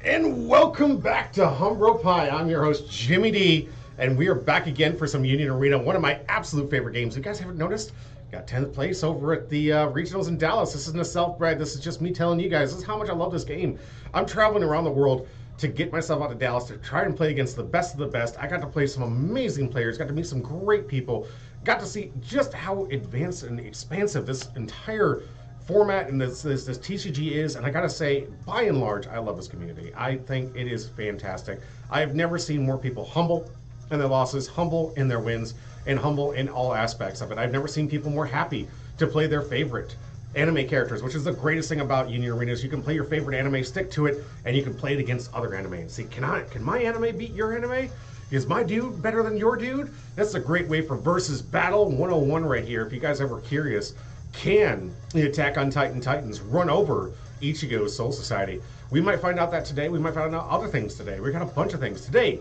And welcome back to Humbro Pie. I'm your host, Jimmy D, and we are back again for some Union Arena, one of my absolute favorite games. You guys haven't noticed? Got 10th place over at the regionals in Dallas. This isn't a self-brag. This is just me telling you guys, this is how much I love this game. I'm traveling around the world to get myself out to Dallas to try and play against the best of the best. I got to play some amazing players, got to meet some great people, got to see just how advanced and expansive this entire format and this TCG is, and I gotta say, by and large, I love this community. I think it is fantastic. I have never seen more people humble in their losses, humble in their wins, and humble in all aspects of it. I've never seen people more happy to play their favorite anime characters, which is the greatest thing about Union Arena is you can play your favorite anime, stick to it, and you can play it against other anime and see, can my anime beat your anime? Is my dude better than your dude? That's a great way for versus battle 101 right here. If you guys ever curious, can the Attack on Titan Titans run over Ichigo's Soul Society? We might find out that today. We might find out other things today. We got a bunch of things. Today,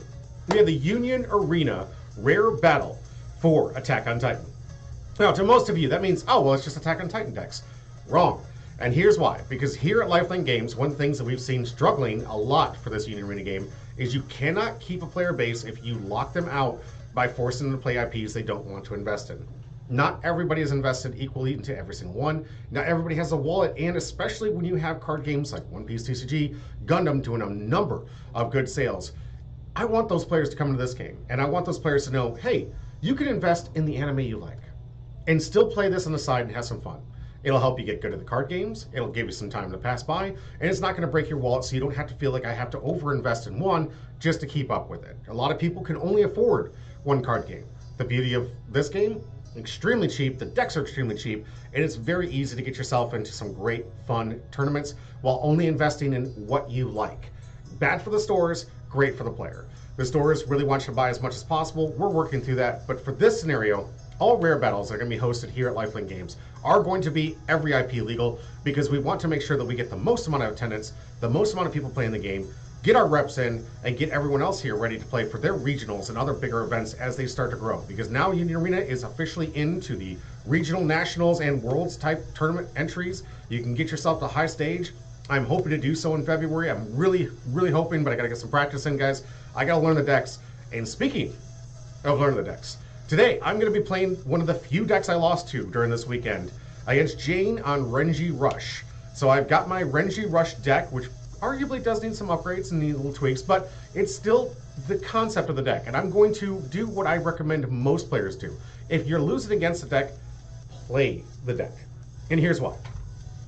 we have the Union Arena Rare Battle for Attack on Titan. Now, to most of you, that means, oh, well, it's just Attack on Titan decks. Wrong. And here's why. Because here at Lifelink Games, one of the things that we've seen struggling a lot for this Union Arena game is you cannot keep a player base if you lock them out by forcing them to play IPs they don't want to invest in. Not everybody is invested equally into every single one. Not everybody has a wallet, and especially when you have card games like One Piece TCG, Gundam doing a number of good sales. I want those players to come into this game, and I want those players to know, hey, you can invest in the anime you like, and still play this on the side and have some fun. It'll help you get good at the card games, it'll give you some time to pass by, and it's not gonna break your wallet so you don't have to feel like I have to over-invest in one just to keep up with it. A lot of people can only afford one card game. The beauty of this game, extremely cheap, the decks are extremely cheap, and it's very easy to get yourself into some great fun tournaments while only investing in what you like. Bad for the stores, great for the player. The stores really want you to buy as much as possible. We're working through that, but for this scenario, all rare battles that are going to be hosted here at Lifelink Games are going to be every IP legal because we want to make sure that we get the most amount of attendance, the most amount of people playing the game, get our reps in, and get everyone else here ready to play for their regionals and other bigger events as they start to grow. Because now Union Arena is officially into the regional, nationals, and worlds type tournament entries. You can get yourself to high stage. I'm hoping to do so in February. I'm really hoping, but I gotta get some practice in, guys. I gotta learn the decks. And speaking of learning the decks, today I'm gonna be playing one of the few decks I lost to during this weekend against Jane on Renji Rush. So I've got my Renji Rush deck, which arguably does need some upgrades and need little tweaks, but it's still the concept of the deck. And I'm going to do what I recommend most players do. If you're losing against the deck, play the deck. And here's why.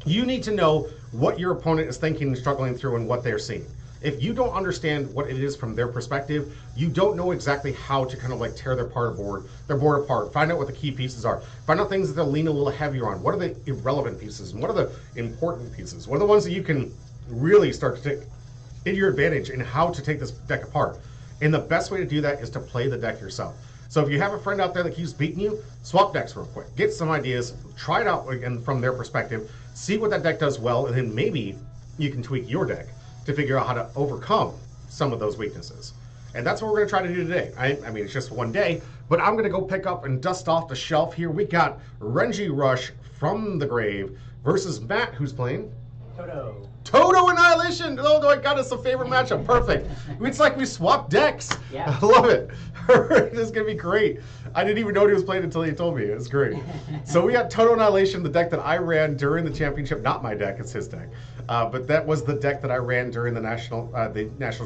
You need to know what your opponent is thinking and struggling through and what they're seeing. If you don't understand what it is from their perspective, you don't know exactly how to kind of like tear their board apart, find out what the key pieces are, find out things that they'll lean a little heavier on. What are the irrelevant pieces? And what are the important pieces? What are the ones that you can really start to take in your advantage in how to take this deck apart? And the best way to do that is to play the deck yourself. So if you have a friend out there that keeps beating you, swap decks real quick. Get some ideas, try it out again from their perspective, see what that deck does well, and then maybe you can tweak your deck to figure out how to overcome some of those weaknesses. And that's what we're gonna try to do today. I mean, it's just one day, but I'm gonna go pick up and dust off the shelf here. We got Renji Rush from the grave versus Matt, who's playing Toto Annihilation. Oh my god, it's a favorite matchup. Perfect. It's like we swapped decks. Yeah. I love it. This is gonna be great. I didn't even know he was playing until he told me. It's great. So we got Toto Annihilation, the deck that I ran during the championship. Not my deck, it's his deck. But that was the deck that I ran during the Nationals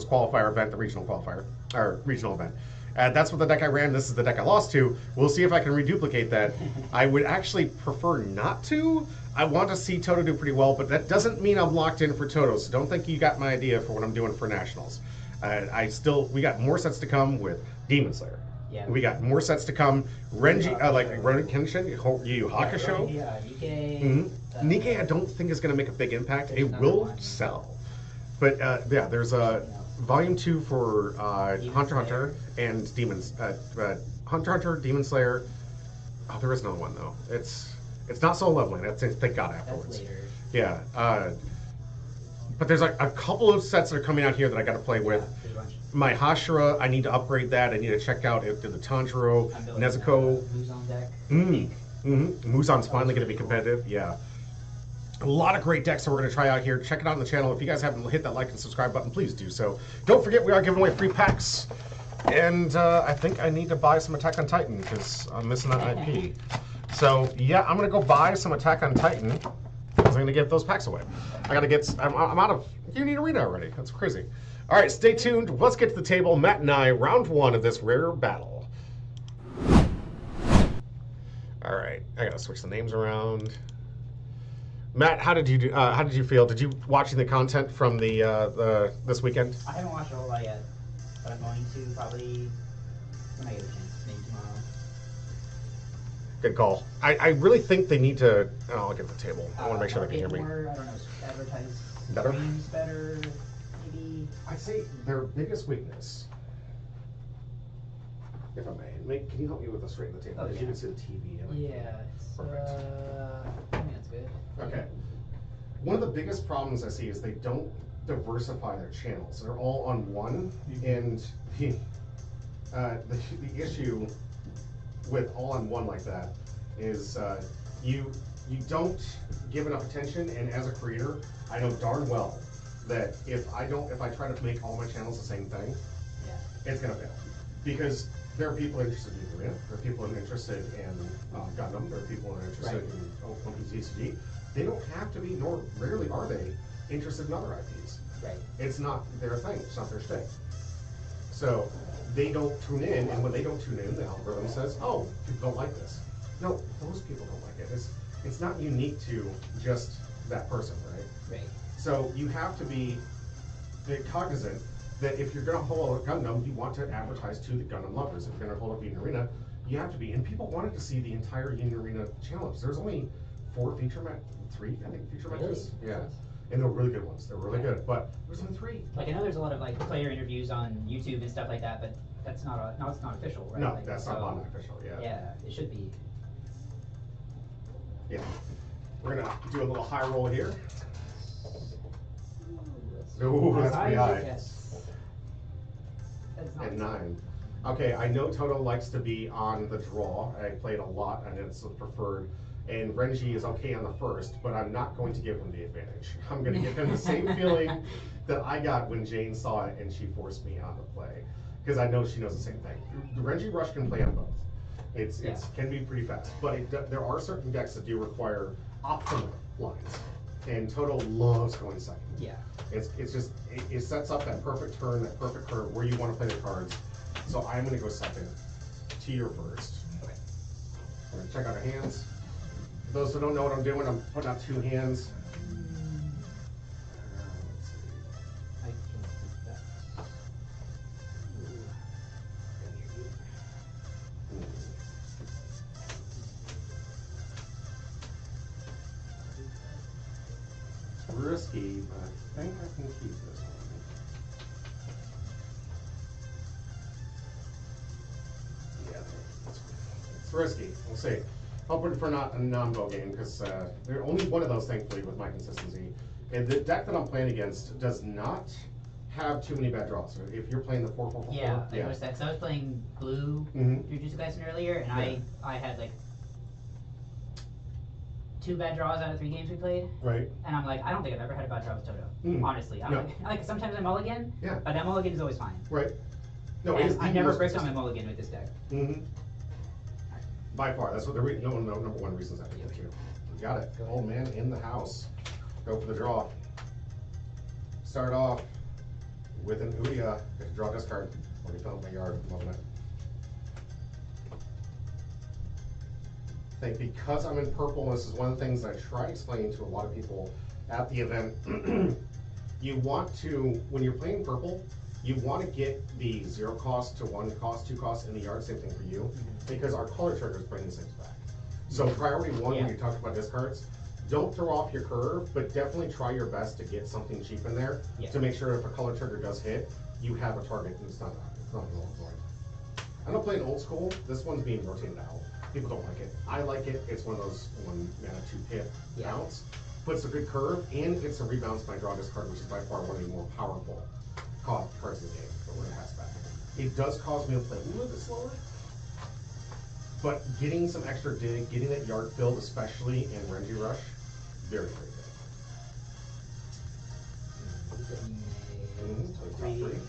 qualifier event, the regional qualifier, or regional event. That's what the deck I ran. This is the deck I lost to. We'll see if I can reduplicate that. I would actually prefer not to. I want to see Toto do pretty well, but that doesn't mean I'm locked in for Toto, so don't think you got my idea for what I'm doing for Nationals. We got more sets to come with Demon Slayer. Yeah. We got more sets to come. Renji, like Rurouni Kenshin, Yu Yu Hakusho. Yeah, Nikkei. Mm-hmm. Nikkei, I don't think is going to make a big impact. It will sell. But yeah, there's a Volume 2 for Hunter x Hunter and Hunter x Hunter, Demon Slayer. Oh, there is another one though. It's not Soul Leveling. That's Thank God afterwards. That's later. Yeah. But there's like a couple of sets that are coming out here that I got to play with. My Hashira, I need to upgrade that. I need to check out if the Tanjiro, Nezuko. Muzan deck. Muzan's finally going to be competitive. Yeah. A lot of great decks that we're going to try out here. Check it out on the channel. If you guys haven't hit that like and subscribe button, please do so. Don't forget, we are giving away free packs. And I think I need to buy some Attack on Titan because I'm missing that IP. So, yeah, I'm going to go buy some Attack on Titan because I'm going to give those packs away. I'm out of Union Arena already. That's crazy. All right, stay tuned. Let's get to the table. Matt and I, round one of this rare battle. All right, I got to switch the names around. Matt, how did you do? How did you feel? Did you watching the content from the this weekend? I haven't watched a whole lot yet, but I'm going to probably when I get a chance, maybe tomorrow. Good call. I really think they need to. Oh, I'll get the table. I want to make sure they can hear me. More, I don't know, advertise Better? streams better, maybe. I'd say their biggest weakness, if I may, can you help me with the straight in the table? Oh, Because yeah. you can see the TV. And Yeah, it's, Perfect. I think that's good. Okay. One of the biggest problems I see is they don't diversify their channels. They're all on one, and the issue with all on one like that is you don't give enough attention. And as a creator, I know darn well that if I try to make all my channels the same thing, Yeah. it's gonna fail because there are people interested in Arena, there are people interested in Gundam, there are people interested in One Piece TCG. They don't have to be, nor rarely are they, interested in other IPs. Right. It's not their thing, it's not their shtick. So they don't tune in, and when they don't tune in, the algorithm says, oh, people don't like this. No, those people don't like it. It's not unique to just that person, right? Right. So you have to be cognizant that if you're going to hold a Gundam, you want to advertise to the Gundam lovers. If you're going to hold up Union Arena, you have to be. And people wanted to see the entire Union Arena challenge. There's only 4 feature matches, 3, I think, feature matches. Yeah. And they're really good ones. They're really good. But there's only 3. Like I know there's a lot of like player interviews on YouTube and stuff like that, but that's not it's not official, right? No, Like, that's not on official. Yeah. Yeah, it should be. Yeah. We're gonna do a little high roll here. Ooh, that's pretty high. Yes. That's not At 9. Okay, I know Toto likes to be on the draw. I played a lot, and it's preferred. And Renji is okay on the first, but I'm not going to give him the advantage. I'm going to give him the same feeling that I got when Jane saw it and she forced me on the play, because I know she knows the same thing. The Renji Rush can play on both. It can be pretty fast, but there are certain decks that do require optimal lines, and Toto loves going second. Yeah. It sets up that perfect turn, that perfect curve where you want to play the cards. So I'm going to go second to your first. Okay. I'm going to check out our hands. For those who don't know what I'm doing, I'm putting out 2 hands. Let's see. I can keep that. It's risky, but I think I can keep this one. Yeah, it's risky. We'll see. Hoping for not a Nambo game, because they're only one of those, thankfully, with my consistency. And the deck that I'm playing against does not have too many bad draws. So if you're playing the 4-4-4, Yeah, I noticed that. So I was playing blue Jujutsu Kaisen earlier, and I had like 2 bad draws out of 3 games we played. Right. And I'm like, I don't think I've ever had a bad draw with Toto. Honestly, I'm No. like sometimes I mulligan, Yeah. but that mulligan is always fine. Right. No, And it is I the never most break down my consistent. mulligan with this deck. By far, that's what the number one reasons I think too. You got it. Old man in the house. Go for the draw. Start off with an Udia. Get to draw this card. Already filled my yard. Loving it. I think because I'm in purple, and this is one of the things I try explaining to a lot of people at the event. You want to, when you're playing purple, you want to get the 0 cost to 1 cost, 2 cost in the yard, same thing for you, because our color triggers bring these things back. So priority 1, when you talk about discards, don't throw off your curve, but definitely try your best to get something cheap in there to make sure if a color trigger does hit, you have a target and it's not going to. I'm not playing old school. This one's being rotated out. People don't like it. I like it. It's one of those 1 mana 2 pip bounce, but it's a good curve, and it's a rebalance my draw discard, which is by far one of the more powerful cards in the game, but we're gonna pass back. It does cause me to play a little bit slower, but getting some extra dig, getting that yard filled, especially in Renji Rush, very, very good. top three.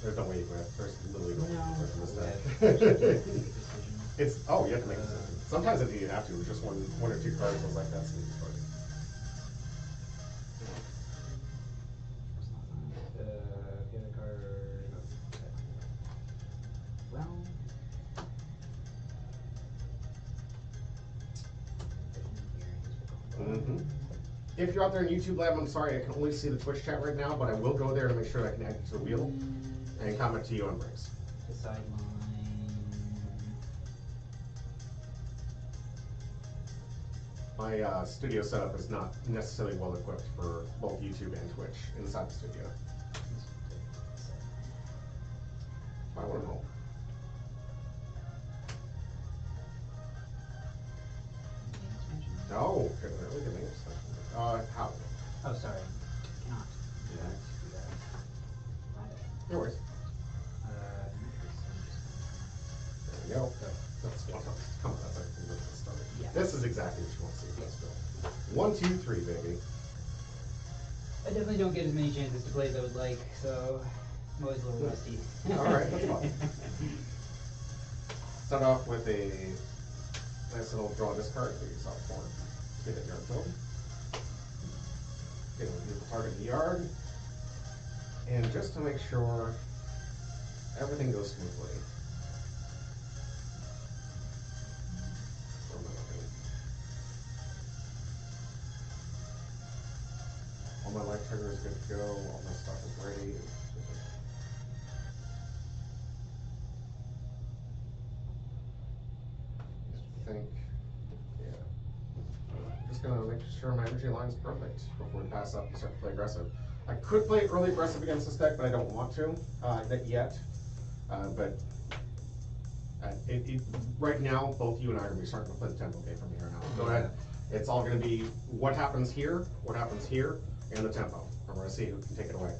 There's no way you win. There's literally no way you win from this deck. It's, oh, you have to make a decision. Sometimes I think you have to. It's just one or two cards. I was like, that's the easy part. Get a card. Well. Mm-hmm. If you're out there in YouTube Lab, I'm sorry, I can only see the Twitch chat right now, but I will go there to make sure I can add you to the wheel and comment to you on breaks. Decide line. My studio setup is not necessarily well equipped for both YouTube and Twitch inside the studio. I want to know. No, we can make this stuff. How? Oh, sorry. Cannot do that. No worries. There we go. That's one. Come on, that's a good start. Yeah. This is exactly what you want to see. Let's go. 1, 2, 3, baby. I definitely don't get as many chances to play as I would like, so I'm always a little rusty. Alright, that's fine. Start off with a nice little draw discard that you saw before. Get it yard film. Get a target in the yard. And just to make sure everything goes smoothly. All my light trigger is good to go, all my stuff is ready. I think, yeah. I'm just gonna make sure my energy line is perfect before we pass up and start to play aggressive. I could play early aggressive against this deck, but I don't want to yet. Right now, both you and I are gonna be starting to play the tempo game from here on out. Go ahead. It's all gonna be what happens here, and the tempo. And we're gonna see who can take it away.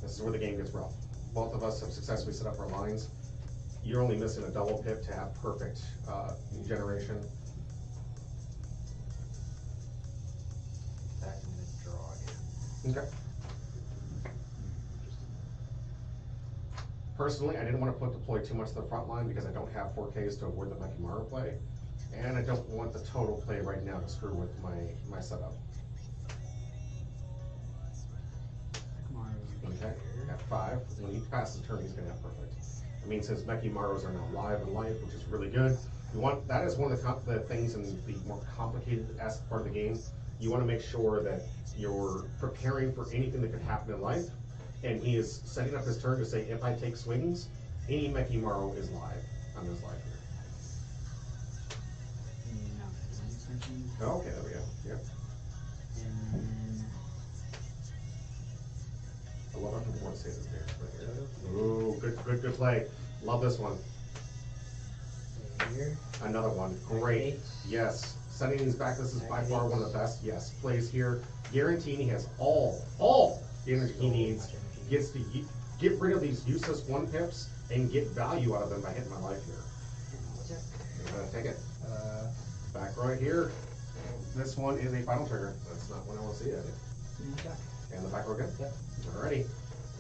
This is where the game gets rough. Both of us have successfully set up our lines. You're only missing a double pip to have perfect generation. In fact, I'm gonna draw again. Okay. Personally, I didn't want to deploy too much to the front line because I don't have 4Ks to avoid the Mekimaru play. And I don't want the total play right now to screw with my setup. Okay, at 5. When he passes the turn, he's going to have perfect. It means his Mekimarus are now live in life, which is really good. You want, that is one of the things in the more complicated part of the game. You want to make sure that you're preparing for anything that could happen in life. And he is setting up his turn to say, if I take swings, any Mekimaru is live on this live here. No, Oh, okay, there we go. Yep. and I love how people want to say this here. Ooh, good play. Love this one. here. Another one. Great. Activate. Yes. Sending these back, this is by far one of the best. Yes. Plays here. Guaranteeing he has all the energy he needs. Gets to get rid of these useless 1 pips and get value out of them by hitting my life here. You're gonna take it. Back right here. This one is a final trigger. That's not what I want to see it. And the back row again. Yep. Alrighty.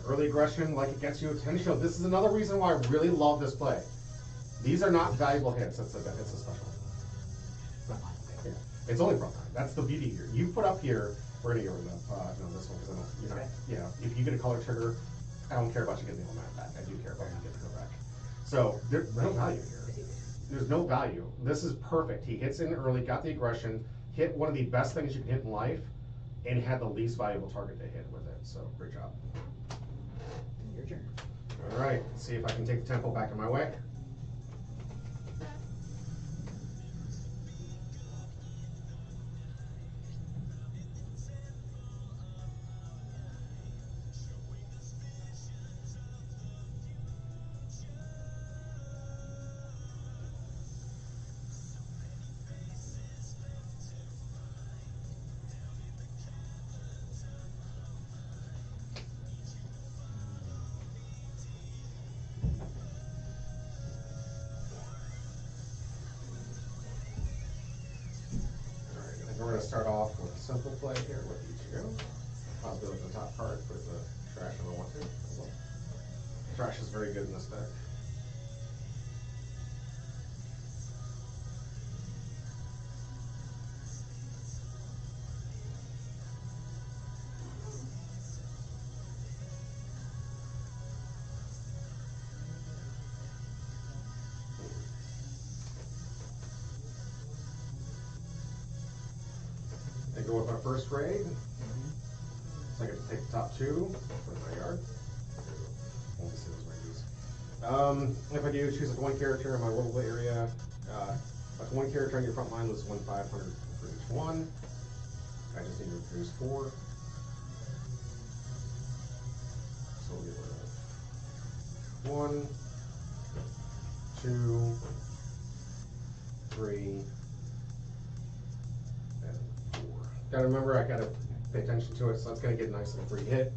Early aggression, like it gets you attention. This is another reason why I really love this play. These are not valuable hits. It's a special. Yeah. It's only front line. That's the beauty here. You put up here. We're gonna get rid of this one because I don't. You know, Okay. yeah. If you get a color trigger, I don't care about you getting the element back. I do care about you getting the back. So there's no value here. There's no value. This is perfect. He hits in early, got the aggression, hit one of the best things you can hit in life, and had the least valuable target to hit with it. So great job. Your turn. All right, let's see if I can take the tempo back in my way. We're going to start off with a simple play here with each you go. Possibility with the top card, put the trash if I want to. Well, trash is very good in this deck. I go with my first raid. So I get to take the top two, put it in my yard. Won't be seeing those ranges. If I do choose like one character in my little area, like one character on your front line was 1,500 for each one. I just need to produce 4. So we'll get rid of 1, 2, 3, and 4. Gotta remember, I gotta pay attention to it, so that's gonna get a nice little free hit.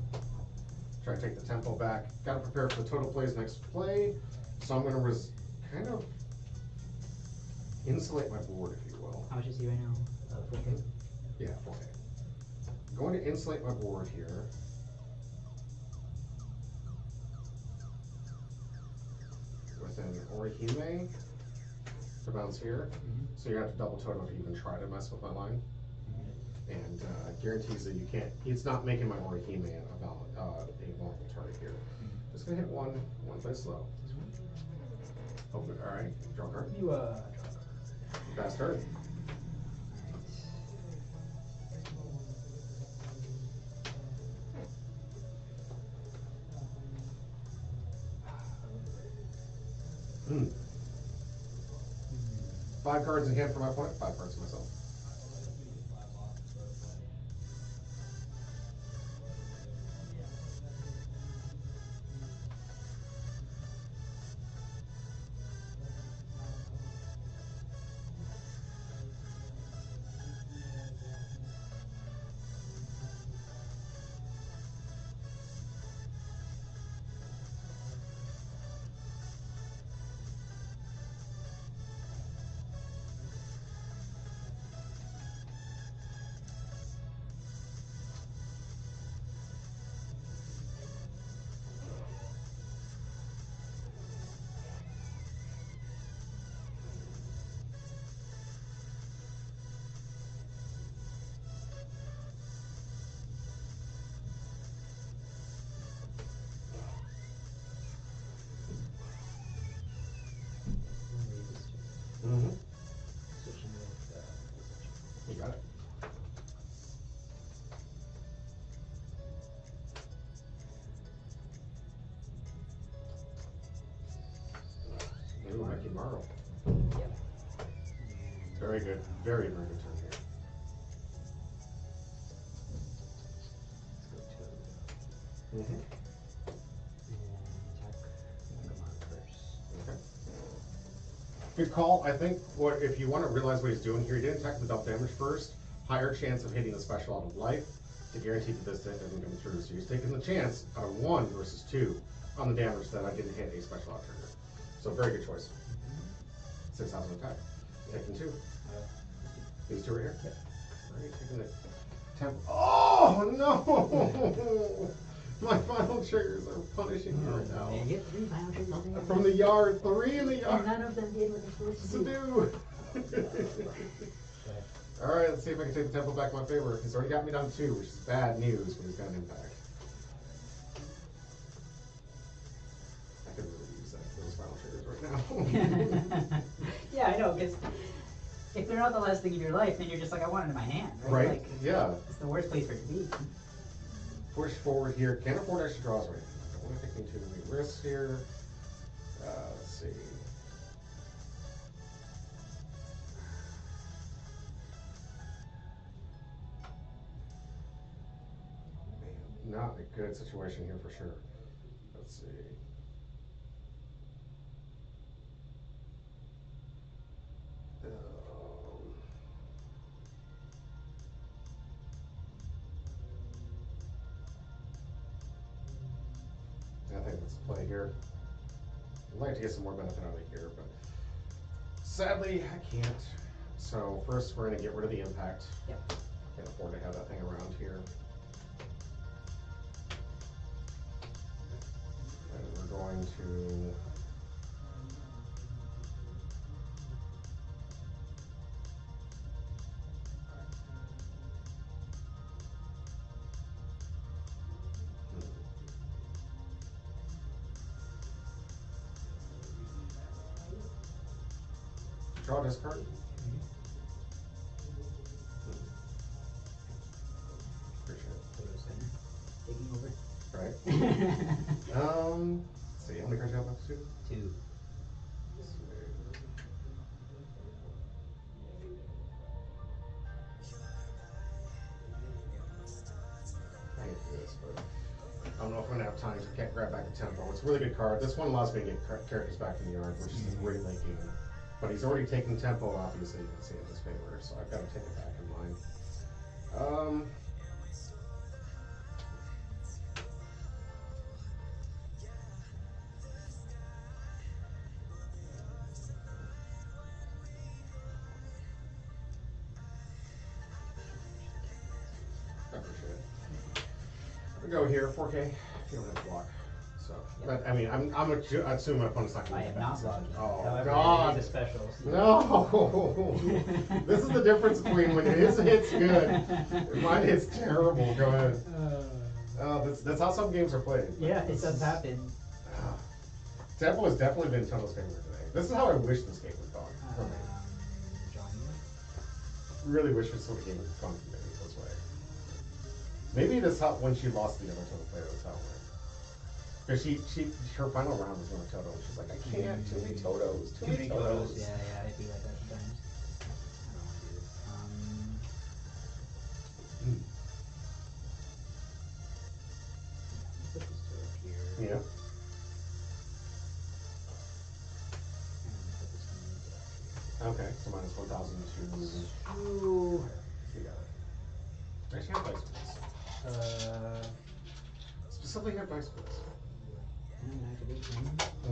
Try to take the tempo back. Gotta prepare for the total plays next play, so I'm gonna kind of insulate my board, if you will. How much is he right now? 4K? Yeah, 4K. I'm going to insulate my board here. With an Orihime to bounce here. So you're gonna have to double totem if you even try to mess with my line. And guarantees that you can't, it's not making my Orihime a vulnerable target here. Just gonna hit one play slow. Open, alright, draw a card. You, draw a card. Fast turn. Hmm. 5 cards in hand for my opponent, 5 cards for myself. Mm-hmm. You got it. Ooh, Mickey Marl. Yep. Very good. Very, very good turn here. Let's go to Mm-hmm. and attack first. Okay. Good call. I think what if you want to realize what he's doing here, he didn't attack the double damage first. Higher chance of hitting the special out of life to guarantee that this hit doesn't come through. So he's taking the chance out of 1 versus 2 on the damage that I didn't hit a special out trigger. So very good choice. 6,000 attack. Taking 2. These 2 right here? Yep. Alright, taking the temp. Oh no! My final triggers are punishing me right now. And you get 3 final triggers. From the yard, 3 in the And yard. none of them did what they're supposed to do. Alright, let's see if I can take the tempo back in my favor. He's already got me down 2, which is bad news when he's got an impact. I could really use those final triggers right now. Yeah, I know, because if they're not the last thing in your life, then you're just like, I want it in my hand, right? Right, Like, yeah. it's the worst place for it to be. Push forward here. Can't afford extra draws right now. Don't want to take too many risks here. Let's see. Man, not a good situation here for sure. Let's see. I think that's the play here. I'd like to get some more benefit out of here, but sadly I can't. So first we're going to get rid of the impact. Yep. Can't afford to have that thing around here. And we're going to. Draw this card. Appreciate Taking over. it. Right. Let's see, how many cards do you have left? Two? 2. I hate to do this, but I don't know if I'm gonna have time, so I can't grab back a tempo. It's a really good card. This one allows me to get characters back in the yard, which is a great late game. But he's already taken tempo, obviously, you can see in his favor, so I've got to take it back in line. I appreciate it. We go here, 4K. You don't have to block. So, but I mean, I'm assuming my opponent's not going I to am not blocking. Oh, However, God. it is a special. So. No! This is the difference between when his hit's good and mine hits terrible. Go ahead. That's how some games are played. Yeah, it does happen. Tempo has definitely been Toto's favorite today. This is how I wish this game was gone for me. Really wish this sort of game was gone for me this way. Maybe that's how, when she lost the other Toto player, that's how it went. Because her final round was going to Toto, and she's like, I can't, too many Totos, too many Totos. Yeah, I feel like that sometimes. I don't want to do this. Put this to up here. Yeah. Okay, so minus 1,000 to. Ooh. You got it. Actually, have dice splits. Specifically, have dice splits. And activate one.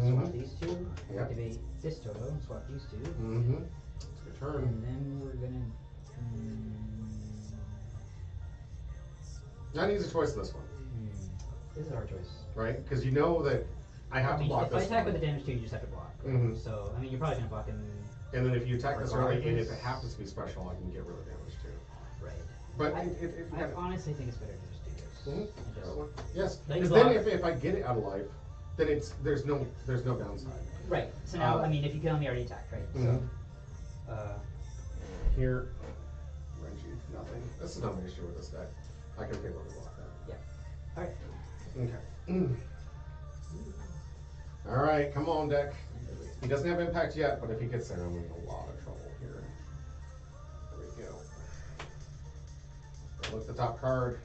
Mhm. Swap these two. Yep. Activate this Toto. Swap these two. Mm-hmm. It's a good turn. And then we're gonna. Not an easy choice this one, This is our choice. right? Because you know that I have to mean, block if I this attack one. with the damage 2, you just have to block. Mhm. So, I mean, you're probably gonna block in. And then if you attack this early, and if Regardless. it happens to be special, I can get rid of damage too. Right. But I honestly think it's better to just do this. Mhm. And just- Yes, Let you because then block. if I get it out of life, then there's no downside. Right. So now, Uh, I mean, if you kill him, you already attacked, right? Mhm. So, Here, Renji, nothing. This is not an issue with this deck. I can favorably block that. all right. Okay. All right, come on, deck. He doesn't have impact yet, but if he gets there, I'm in a lot of trouble here. There we go. Look at the top card.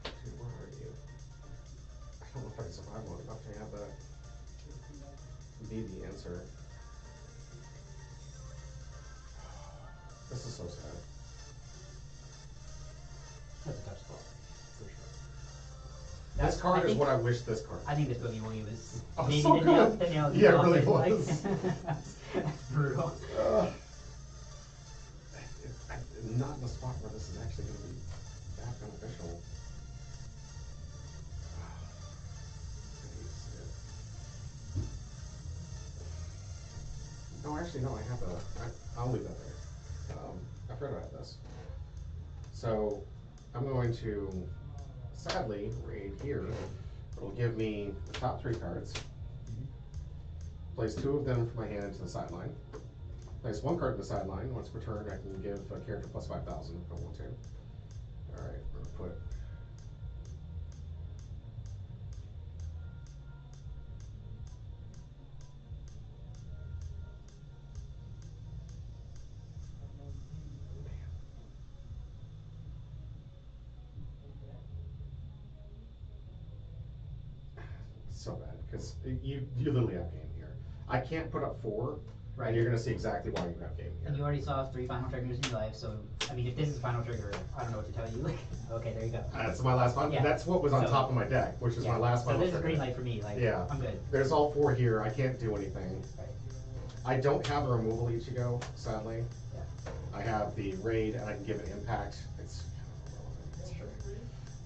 Dude, where are you? I don't know if I can survive long enough to have that be the answer. This is so sad. That's a tough spot, for sure. This card is what I wish this card. I think this Boogie Woogie was Oh, maybe so the nail. good. The nail in the Yeah, it coffin, really like, was. that's brutal. I'm not in the spot where this is actually going to be that beneficial. No, actually, no, I have I'll leave that there. I forgot I have this. So, I'm going to, sadly, raid here. It'll give me the top 3 cards. Place 2 of them from my hand into the sideline. Place 1 card to the sideline. Once returned, I can give a character plus 5,000 if I want to. Alright, we're gonna put. So bad, because you literally have game here. I can't put up 4. Right. And you're going to see exactly why you have game here. And you already saw 3 final triggers in your life, so I mean, if this is final trigger, I don't know what to tell you. Okay, there you go. That's my last one. Yeah. That's what was on So- top of my deck, which is my last So final this is trigger. green light for me. Like, Yeah. I'm good. There's all 4 here. I can't do anything. Right. I don't have a removal Ichigo, sadly. Yeah. I have the raid, and I can give it impact. It's kind of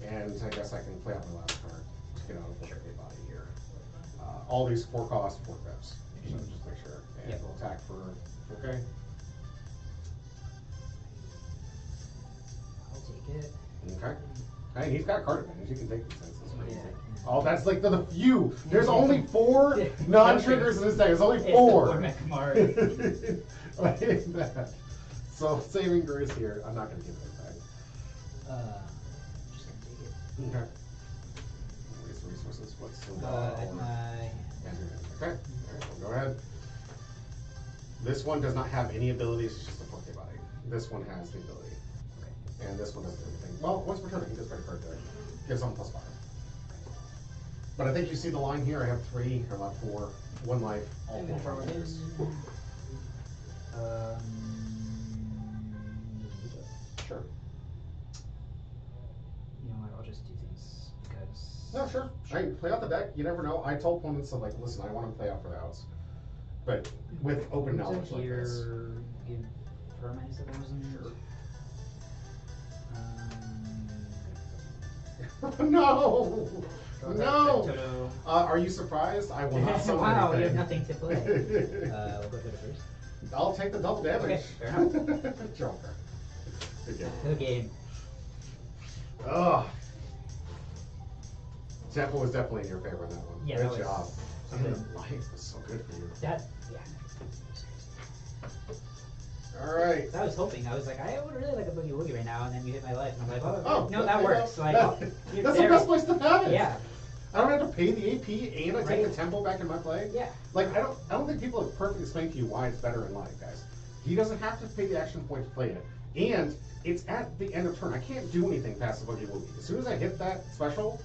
irrelevant. And I guess I can play out my last card to get out of the body here. All these 4 cost, 4 pips. So just make sure. And we'll attack for, okay. I'll take it. Okay. Hey, he's got card advantage. You can take these things. Yeah. Oh, that's like the few. There's only 4 non-triggers in this deck. There's only 4. It's the 4 Mechamaru. Like that. So saving grace here. I'm not going to give it back. I'm just gonna take it. Okay. Waste resources. What's the At my... Okay. Alright, we'll go ahead. This one does not have any abilities. It's just a Poke Body. This one has the ability. Okay. And this one doesn't do anything. Well, once per turn, he does play a card there. Gives him +5. But I think you see the line here. I have 3, or not 4, 1 life, all 4 Chargers. Sure. You know what? I'll just do things because. No, sure. Hey, play out the deck. You never know. I told opponents, like, listen, I want to play out for the outs. But with open knowledge like this. Give permanent -1,000. Sure. No! No! Toto. Are you surprised? I will not summon Wow, you have anything. nothing to play. We'll go Toto first. I'll take the double damage. Okay, fair enough. Joker. Good game. Good game. Ugh. Tempo was definitely in your favor on that one. Yeah, good that was job. something- And the life was so good for you. That, yeah. All right. I was hoping. I was like, I would really like a Boogie Woogie right now, and then you hit my life, and I'm like, oh, no, there that you works. go. Like, That's the best place to have it. Yeah. I don't have to pay the AP and I take Right. the tempo back in my play. Yeah. Like I don't think people have perfectly explained to you why it's better in live, guys. He doesn't have to pay the action point to play it. And it's at the end of turn. I can't do anything past the Boogie Woogie. As soon as I hit that special,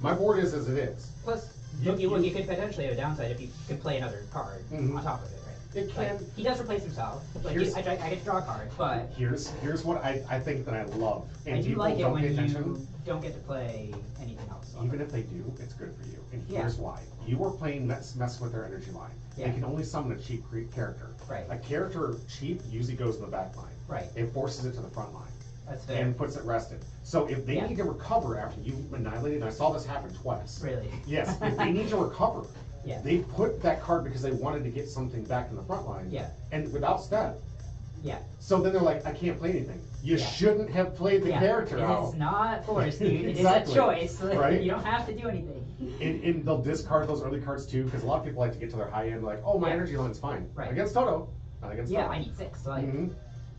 my board is as it is. Plus, You- Boogie you- Woogie could potentially have a downside if you could play another card Mhm. on top of it, right? It can. Like, he does replace himself. Like, Here's- I get to draw a card, but Here's what I think that I love. And I do people like it don't when pay you attention. don't get to play anything else. on Even it. if they do, it's good for you. And Yeah. here's why. You are playing mess with their energy line. Yeah. They can only summon a cheap character. Right. A character cheap usually goes in the back line. Right. It forces it to the front line. That's fair. And puts it rested. So if they Yeah. need to recover after you annihilated, and I saw this happen twice. Really? Yes, if they need to recover, Yeah. they put that card because they wanted to get something back in the front line. Yeah. And without stat. Yeah. So then they're like, I can't play anything. You Yeah. shouldn't have played the Yeah. character out. It is not forced, dude. It Exactly. is a choice. Like, Right? You don't have to do anything. And they'll discard those early cards too, because a lot of people like to get to their high end, like, oh, my Yeah. energy line's fine. Right. Against Toto, not against Yeah, Toto. I need 6. Like, Mhm.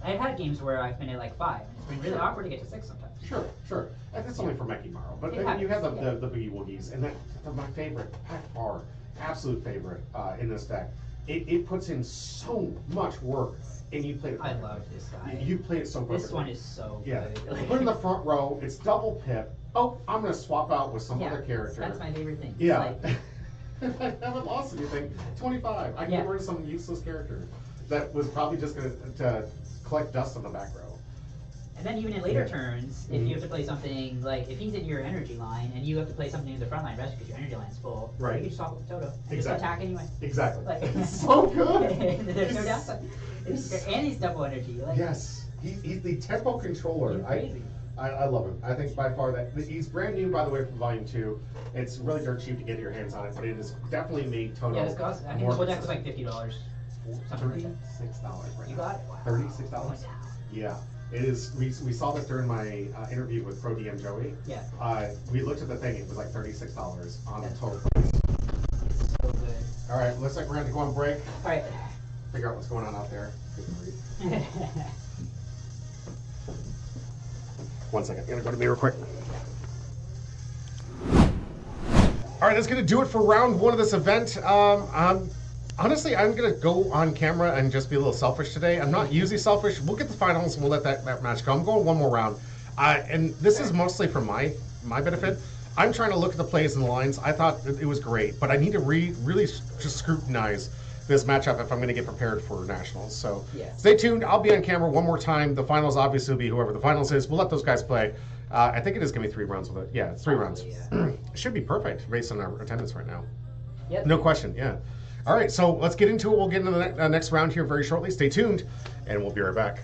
I've had games where I've been at like 5. It's been really Sure. awkward to get to 6 sometimes. Sure. And it's only for Mekimaro. But It then you have happens, the Boogie Woogies, and they're my favorite, by far, absolute favorite in this deck. It puts in so much work, and you play it. I perfectly. love this guy. You play it so perfectly. This one is so Yeah. good. You put it in the front row, it's double pip. Oh, I'm going to swap out with some Yeah, other character. That's my favorite thing. Yeah. Like, Have it lost and you think 25. I can Yeah. get rid of some useless character that was probably just going to collect dust on the back row. and then even in later Yeah. turns, if you have to play something like if he's in your energy line and you have to play something in the front line rest because your energy line's full, Right. you can just swap with Toto and just Exactly. attack anyway. Exactly. Like, It's so good. There's no He's- downside. And he's double energy. Like, Yes, he's the tempo controller. He's crazy. I love him. I think by far that he's brand new, by the way, from Volume 2. It's really dirt cheap to get your hands on it, but it has definitely made Toto Yeah, this cost. I think more this whole deck was consistent. like $50. Something like that. $36 right You now. got it. Wow. $36. Yeah, it is. We saw this during my interview with Pro DM Joey. Yeah. We looked at the thing. It was like $36 on the That's total price. It's so good. All right, looks like we're going to go on break. All right. Figure out what's going on out there. Good grief. 1 second. I'm gonna go to me real quick. All right, that's gonna do it for round 1 of this event. Honestly, I'm gonna go on camera and just be a little selfish today. I'm not usually selfish. We'll get the finals and we'll let that match go. I'm going one more round, and this is mostly for my benefit. I'm trying to look at the plays and the lines. I thought it was great, but I need to really just scrutinize this matchup if I'm going to get prepared for nationals. So Yeah. stay tuned. I'll be on camera one more time. The finals obviously will be whoever the finals is. We'll let those guys play. I think it is going to be 3 rounds with it. Yeah, it's 3 rounds. Yeah. It should be perfect based on our attendance right now. Yep. No question, yeah. All right, so let's get into it. We'll get into the next round here very shortly. Stay tuned, and we'll be right back.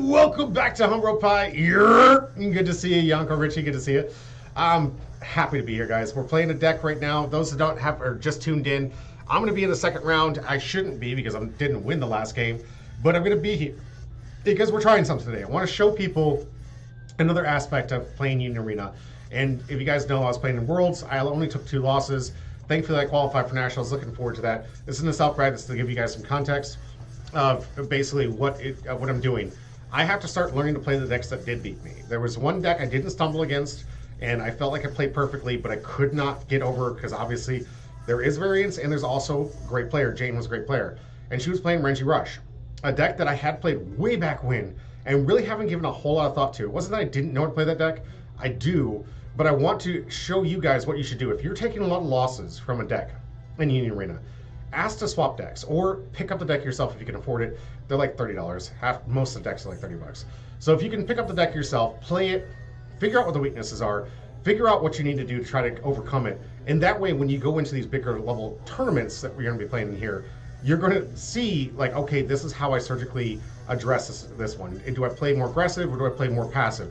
Welcome back to Humro Pie. Good to see you, Yonko Richie. Good to see you. I'm happy to be here, guys. We're playing a deck right now. Those that don't have are just tuned in. I'm going to be in the second round. I shouldn't be because I didn't win the last game, but I'm going to be here because we're trying something today. I want to show people another aspect of playing Union Arena. And if you guys know, I was playing in Worlds. I only took 2 losses. Thankfully, I qualified for Nationals. Looking forward to that. This isn't a self-brag. This is to give you guys some context of basically what I'm doing. I have to start learning to play the decks that did beat me. There was one deck I didn't stumble against, and I felt like I played perfectly, but I could not get over because obviously there is variance, and there's also a great player. Jane was a great player, and she was playing Renji Rush, a deck that I had played way back when and really haven't given a whole lot of thought to. It wasn't that I didn't know how to play that deck. I do, but I want to show you guys what you should do. If you're taking a lot of losses from a deck in Union Arena, ask to swap decks or pick up the deck yourself if you can afford it. They're like $30. Most of the decks are like $30. So if you can pick up the deck yourself, play it, figure out what the weaknesses are, figure out what you need to do to try to overcome it. And that way, when you go into these bigger level tournaments that we're going to be playing in here, you're going to see like, okay, this is how I surgically address this one. Do I play more aggressive or do I play more passive?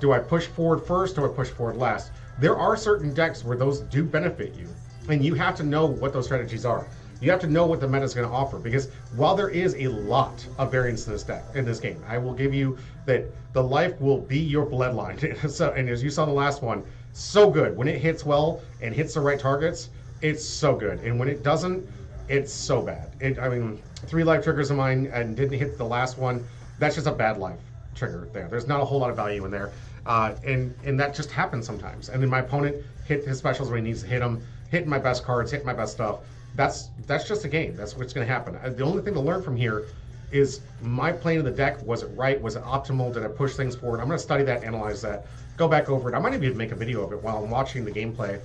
Do I push forward first or do I push forward last? There are certain decks where those do benefit you, and you have to know what those strategies are. You have to know what the meta is going to offer, because while there is a lot of variance in this deck, in this game, I will give you that the life will be your bloodline. So, and as you saw in the last one, so good. When it hits well and hits the right targets, it's so good. And when it doesn't, it's so bad. I mean, 3 life triggers of mine and didn't hit the last one. That's just a bad life trigger there. There's not a whole lot of value in there. And that just happens sometimes. And then my opponent hit his specials when he needs to hit them, hitting my best cards, hitting my best stuff. That's just a game. That's what's going to happen. The only thing to learn from here is my playing of the deck. Was it right? Was it optimal? Did I push things forward? I'm going to study that, analyze that, go back over it. I might even make a video of it while I'm watching the gameplay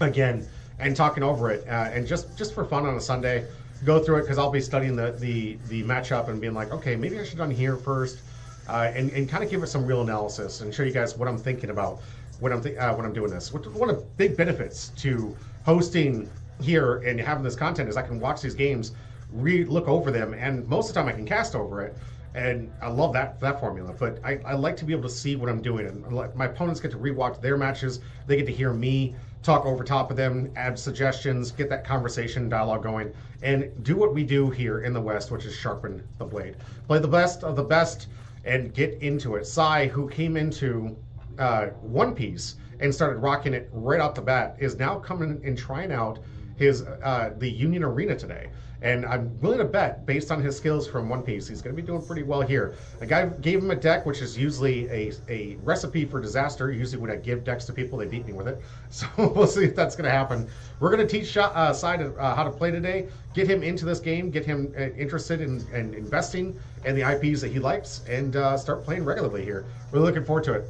again and talking over it. And just for fun on a Sunday, go through it because I'll be studying the matchup and being like, okay, maybe I should have done here first, and kind of give it some real analysis and show you guys what I'm thinking about when I'm doing this. One of the big benefits to hosting here and having this content is I can watch these games, look over them, and most of the time I can cast over it, and I love that formula. But I like to be able to see what I'm doing, and my opponents get to rewatch their matches. They get to hear me talk over top of them, add suggestions, get that conversation dialogue going, and do what we do here in the West, which is sharpen the blade. Play the best of the best and get into it. Sai, who came into One Piece and started rocking it right off the bat, is now coming and trying out his the Union Arena today, and I'm willing to bet, based on his skills from One Piece, he's going to be doing pretty well here. A guy gave him a deck which is usually a recipe for disaster. Usually when I give decks to people, they beat me with it, so we'll see if that's going to happen. We're going to teach Sai how to play today, get him into this game, get him interested in investing in the IPs that he likes, and start playing regularly here. We're looking forward to it.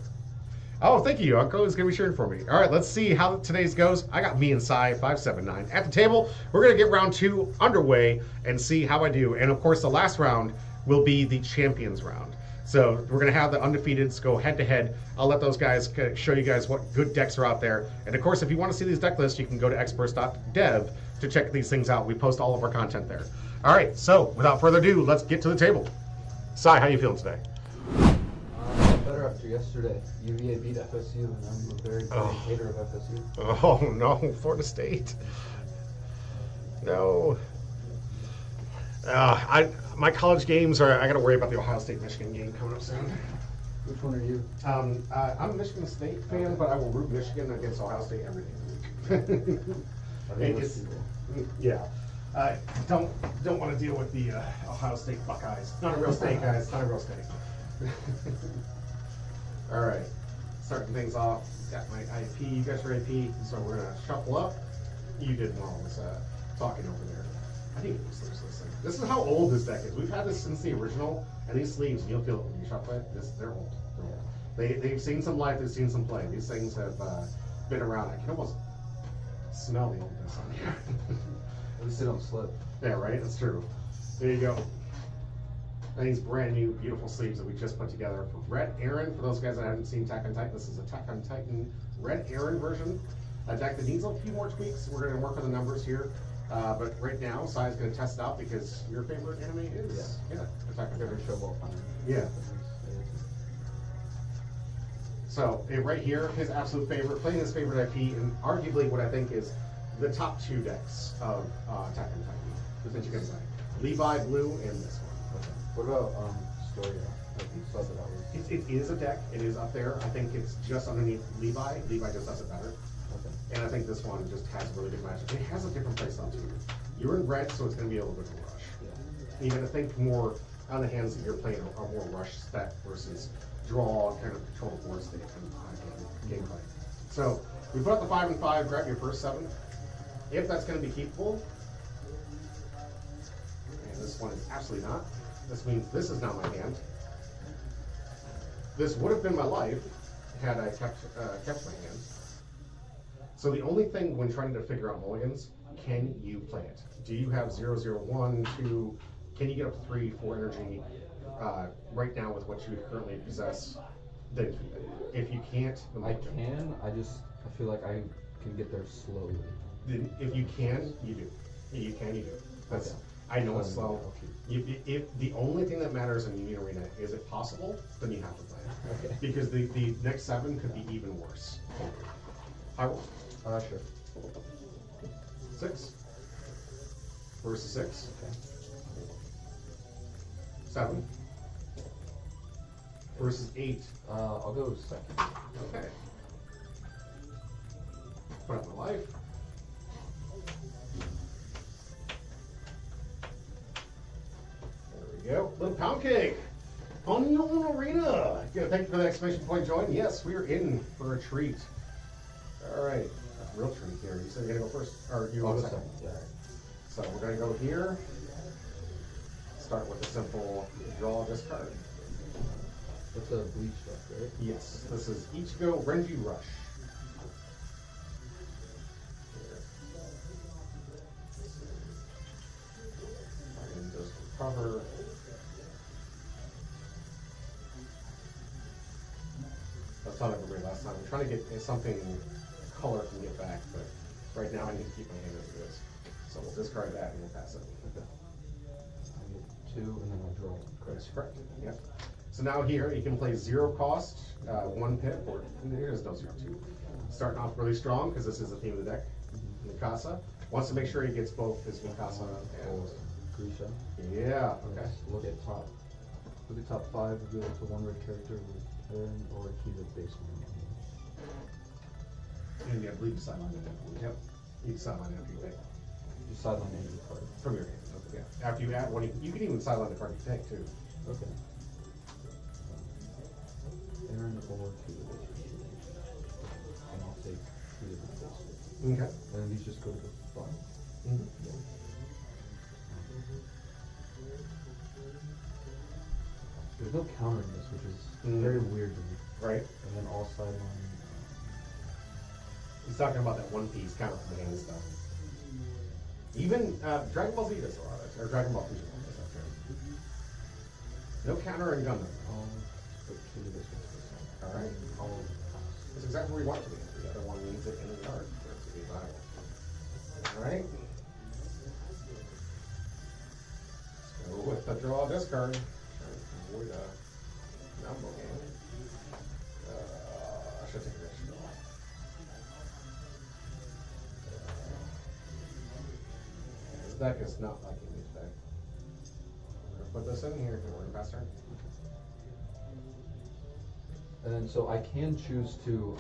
Oh, thank you, Uncle. He's going to be cheering for me. All right, let's see how today's goes. I got me and Sai 579 at the table. We're going to get round 2 underway and see how I do. And, of course, the last round will be the champions round. So we're going to have the undefeateds go head-to-head. I'll let those guys show you guys what good decks are out there. And, of course, if you want to see these deck lists, you can go to experts.dev to check these things out. We post all of our content there. All right, so without further ado, let's get to the table. Sai, how you feeling today? Better after yesterday. UVA beat FSU, and I'm a very big hater of FSU. Oh no, Florida State. No. My college games are. I got to worry about the Ohio State Michigan game coming up soon. Which one are you? I'm a Michigan State fan, but I will root Michigan against Ohio State every day of the week. I think most people. Yeah. Don't want to deal with the Ohio State Buckeyes. It's not a real state, guys. It's not a real state. All right, starting things off. Got my IP. You guys are IP, so we're gonna shuffle up. You did well with talking over there. I think it was this thing. This is how old this deck is. We've had this since the original, and these sleeves, you'll feel it when you shuffle it. They're old. They're old. They've seen some life. They've seen some play. These things have been around. I can almost smell the oldness on here. At least they don't slip. Yeah, right. That's true. There you go. And these brand new, beautiful sleeves that we just put together for Red Aaron. For those guys that haven't seen Attack on Titan, this is Attack on Titan Red Aaron version. A deck that needs a few more tweaks. We're going to work on the numbers here. But right now, Sai's going to test it out because your favorite anime is Attack on Favorite Titan. show of all time. Yeah. So right here, his absolute favorite, playing his favorite IP, and arguably what I think is the top 2 decks of Attack on Titan that you can play. Levi Blue and this one. Okay. What about Storia? Like you saw that was. It is a deck. It is up there. I think it's just underneath Levi. Levi just does it better. Okay. And I think this one just has a really good matchup. It has a different playstyle too. You're in red, so it's going to be a little bit of a rush. Yeah. You got to think more on the hands that you're playing are more rush spec versus draw, kind of control the board state and gameplay. So we put up the 5 and 5. Grab your first 7. If that's going to be keepable, and this one is absolutely not. This means this is not my hand. This would have been my life had I kept my hand. So the only thing when trying to figure out mulligans, can you play it? Do you have 0, 0, 1, 2? Can you get up to 3, 4 energy right now with what you currently possess? Then if you can't, then I can. I feel like I can get there slowly. Then if you can, you do. You can, you do. That's. Okay. I know it's slow. Okay. If the only thing that matters in Union Arena is it possible, then you have to play it. Okay. Because the next 7 could be even worse. I roll. Sure. 6 versus 6. Okay. 7 versus 8. I'll go second. Okay. Put up my life. There we go. Little pound cake. Unknown Arena. Yeah, thank you for the exclamation point join. Yes, we are in for a treat. All right. That's a real treat here. You said you're going to go first? Or you I'll go go second? second. Yeah. So we're going to go here. Start with a simple draw discard. That's a bleach deck, right? Yes, this is Ichigo Renji Rush. And just recover. I was telling everybody last time, I'm trying to get something color can get back, but right now I need to keep my hand as it is. So we'll discard that and we'll pass it. Okay. I get 2 and then I'll draw 1. That's correct. Yep. So now here you can play 0 cost, 1 pip, or there's no 0 2. Starting off really strong because this is the theme of the deck. Mikasa wants to make sure he gets both his Mikasa and Grisha. yeah. Okay. Look at top 5 reveal to 1 red character with Aaron or he's a base one. And I believe you sideline it. Yep. You sideline after you pick You sideline any card. from your hand. Okay. Yeah. After you add one, you can even sideline the card you pick too. Okay. Aaron or he's a base one. And I'll take 2 different base. Okay. And then these just go to the bottom. Mm-hmm. There's no counter in this, which is very weird to me. Right. And then all sideline. He's talking about that One Piece counter from the hand stuff. Even Dragon Ball Z does a lot of it, or Dragon Ball Fusion does that too. No counter and Gundam. I'll put 2 of this one. All right. I'll That's exactly where you want it to be. The other one needs it in the card for it to be viable. All right. Let's go with the draw discard. Trying to avoid a number game. I should take this. This deck is not liking me today. We're gonna put this in here and we're gonna pass turn. And then, so I can choose to,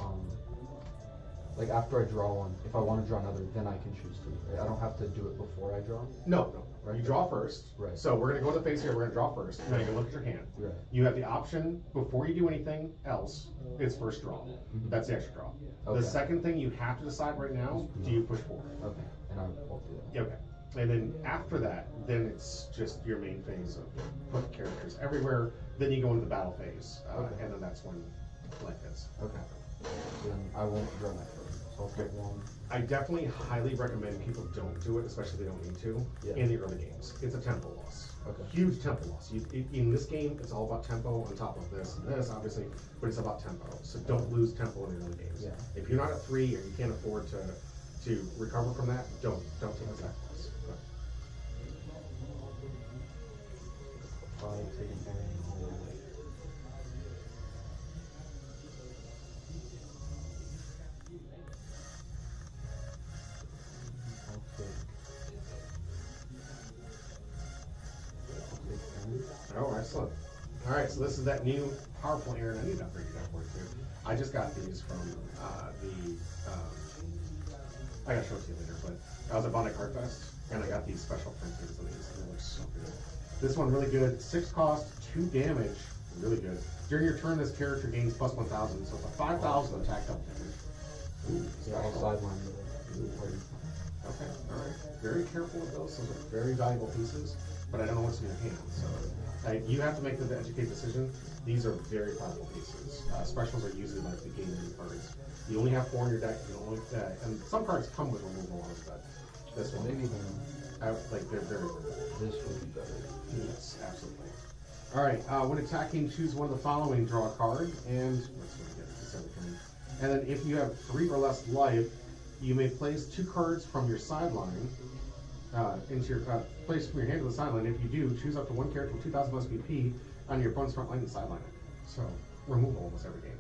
like after I draw one, if I want to draw another, then I can choose to. Right? I don't have to do it before I draw. No. You draw first. Right. So we're gonna go to the face here. We're gonna draw first. Now you can look at your hand. Right. You have the option before you do anything else. It's first draw. That's the extra draw. Okay. The second thing you have to decide right now: do you push forward? Okay. And I won't do that. Okay. And then after that, then it's just your main phase of put characters everywhere. Then you go into the battle phase, Okay. and then that's when life is. Okay. So then I won't draw my turn. So I'll take 1. I definitely highly recommend people don't do it, especially if they don't need to, Yeah. in the early games. It's a tempo loss. Okay. Huge tempo loss. In this game, it's all about tempo on top of this and this, obviously, but it's about tempo. So don't lose tempo in the early games. Yeah. If you're not at 3 or you can't afford to recover from that, don't take the sacrifice. But 5, take an Aaron hold. Oh, excellent. All right, so this is that new powerful Aaron. I need to upgrade that for too. I just got these from I gotta show it to you later, but I was at Bondi Card Fest and I got these special printings of these and they look so good. This one really good. 6 cost, 2 damage, really good. During your turn, this character gains plus 1,000, so it's a 5,000 attack double damage. Ooh, Yeah, I'll special. sideline the party. Okay, all right. Very careful with those. Those are very valuable pieces, but I don't know what's in your hand. So you have to make the educated decision. These are very powerful pieces. Specials are usually like the game cards. You only have 4 in your deck. You only and some cards come with removal on it, but this one, Maybe even like they're very. this would be better. Yes, absolutely. All right. When attacking, choose one of the following. Draw a card, and let's see, get this other turn. And then, if you have 3 or less life, you may place 2 cards from your sideline into your place from your hand to the sideline. If you do, choose up to 1 character with 2,000 less BP on your opponent's front line and sideline it. So removal almost every game.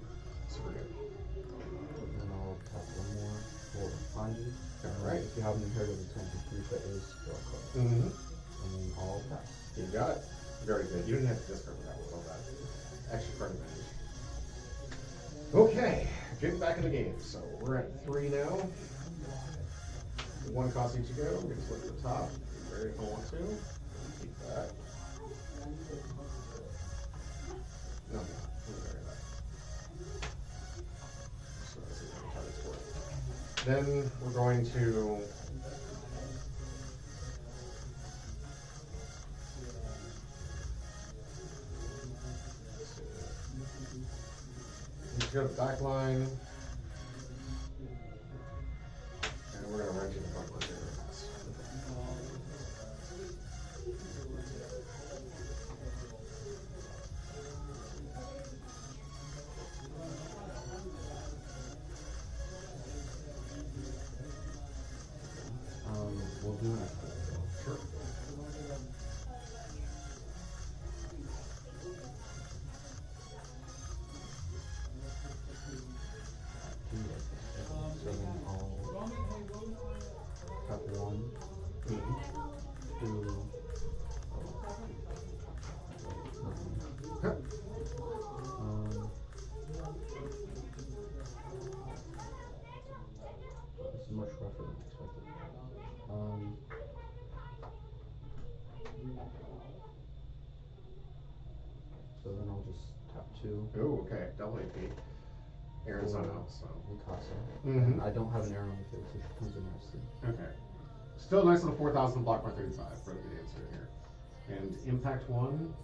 Super good. And then I'll tap 1 more for behind you. All right. If you have an inherited attention proof, that is draw a card. Mm-hmm. And then I'll pass. You got it. Very good. You didn't have to discard with that with all that extra card advantage. Okay, getting back in the game. So we're at 3 now. 1 cost each to go. We just look at the top. Be ready if I want to. Keep that. No, I'm not. I'm gonna bury that. So this is how this works. Then we're going to go to the back line. And we're gonna wrench in the front line here. We'll do an extra. Sure. So then I'll tap 1, 2, Huh. This is much rougher than expected. So then I'll just tap 2. Oh, okay. Double AP. Aaron's not out, so. Mikasa. Mhm. And I don't have an arrow on the field, so she comes in nicely. Okay. Still a nice little 4,000 block by 35 for the good answer here. And impact 1,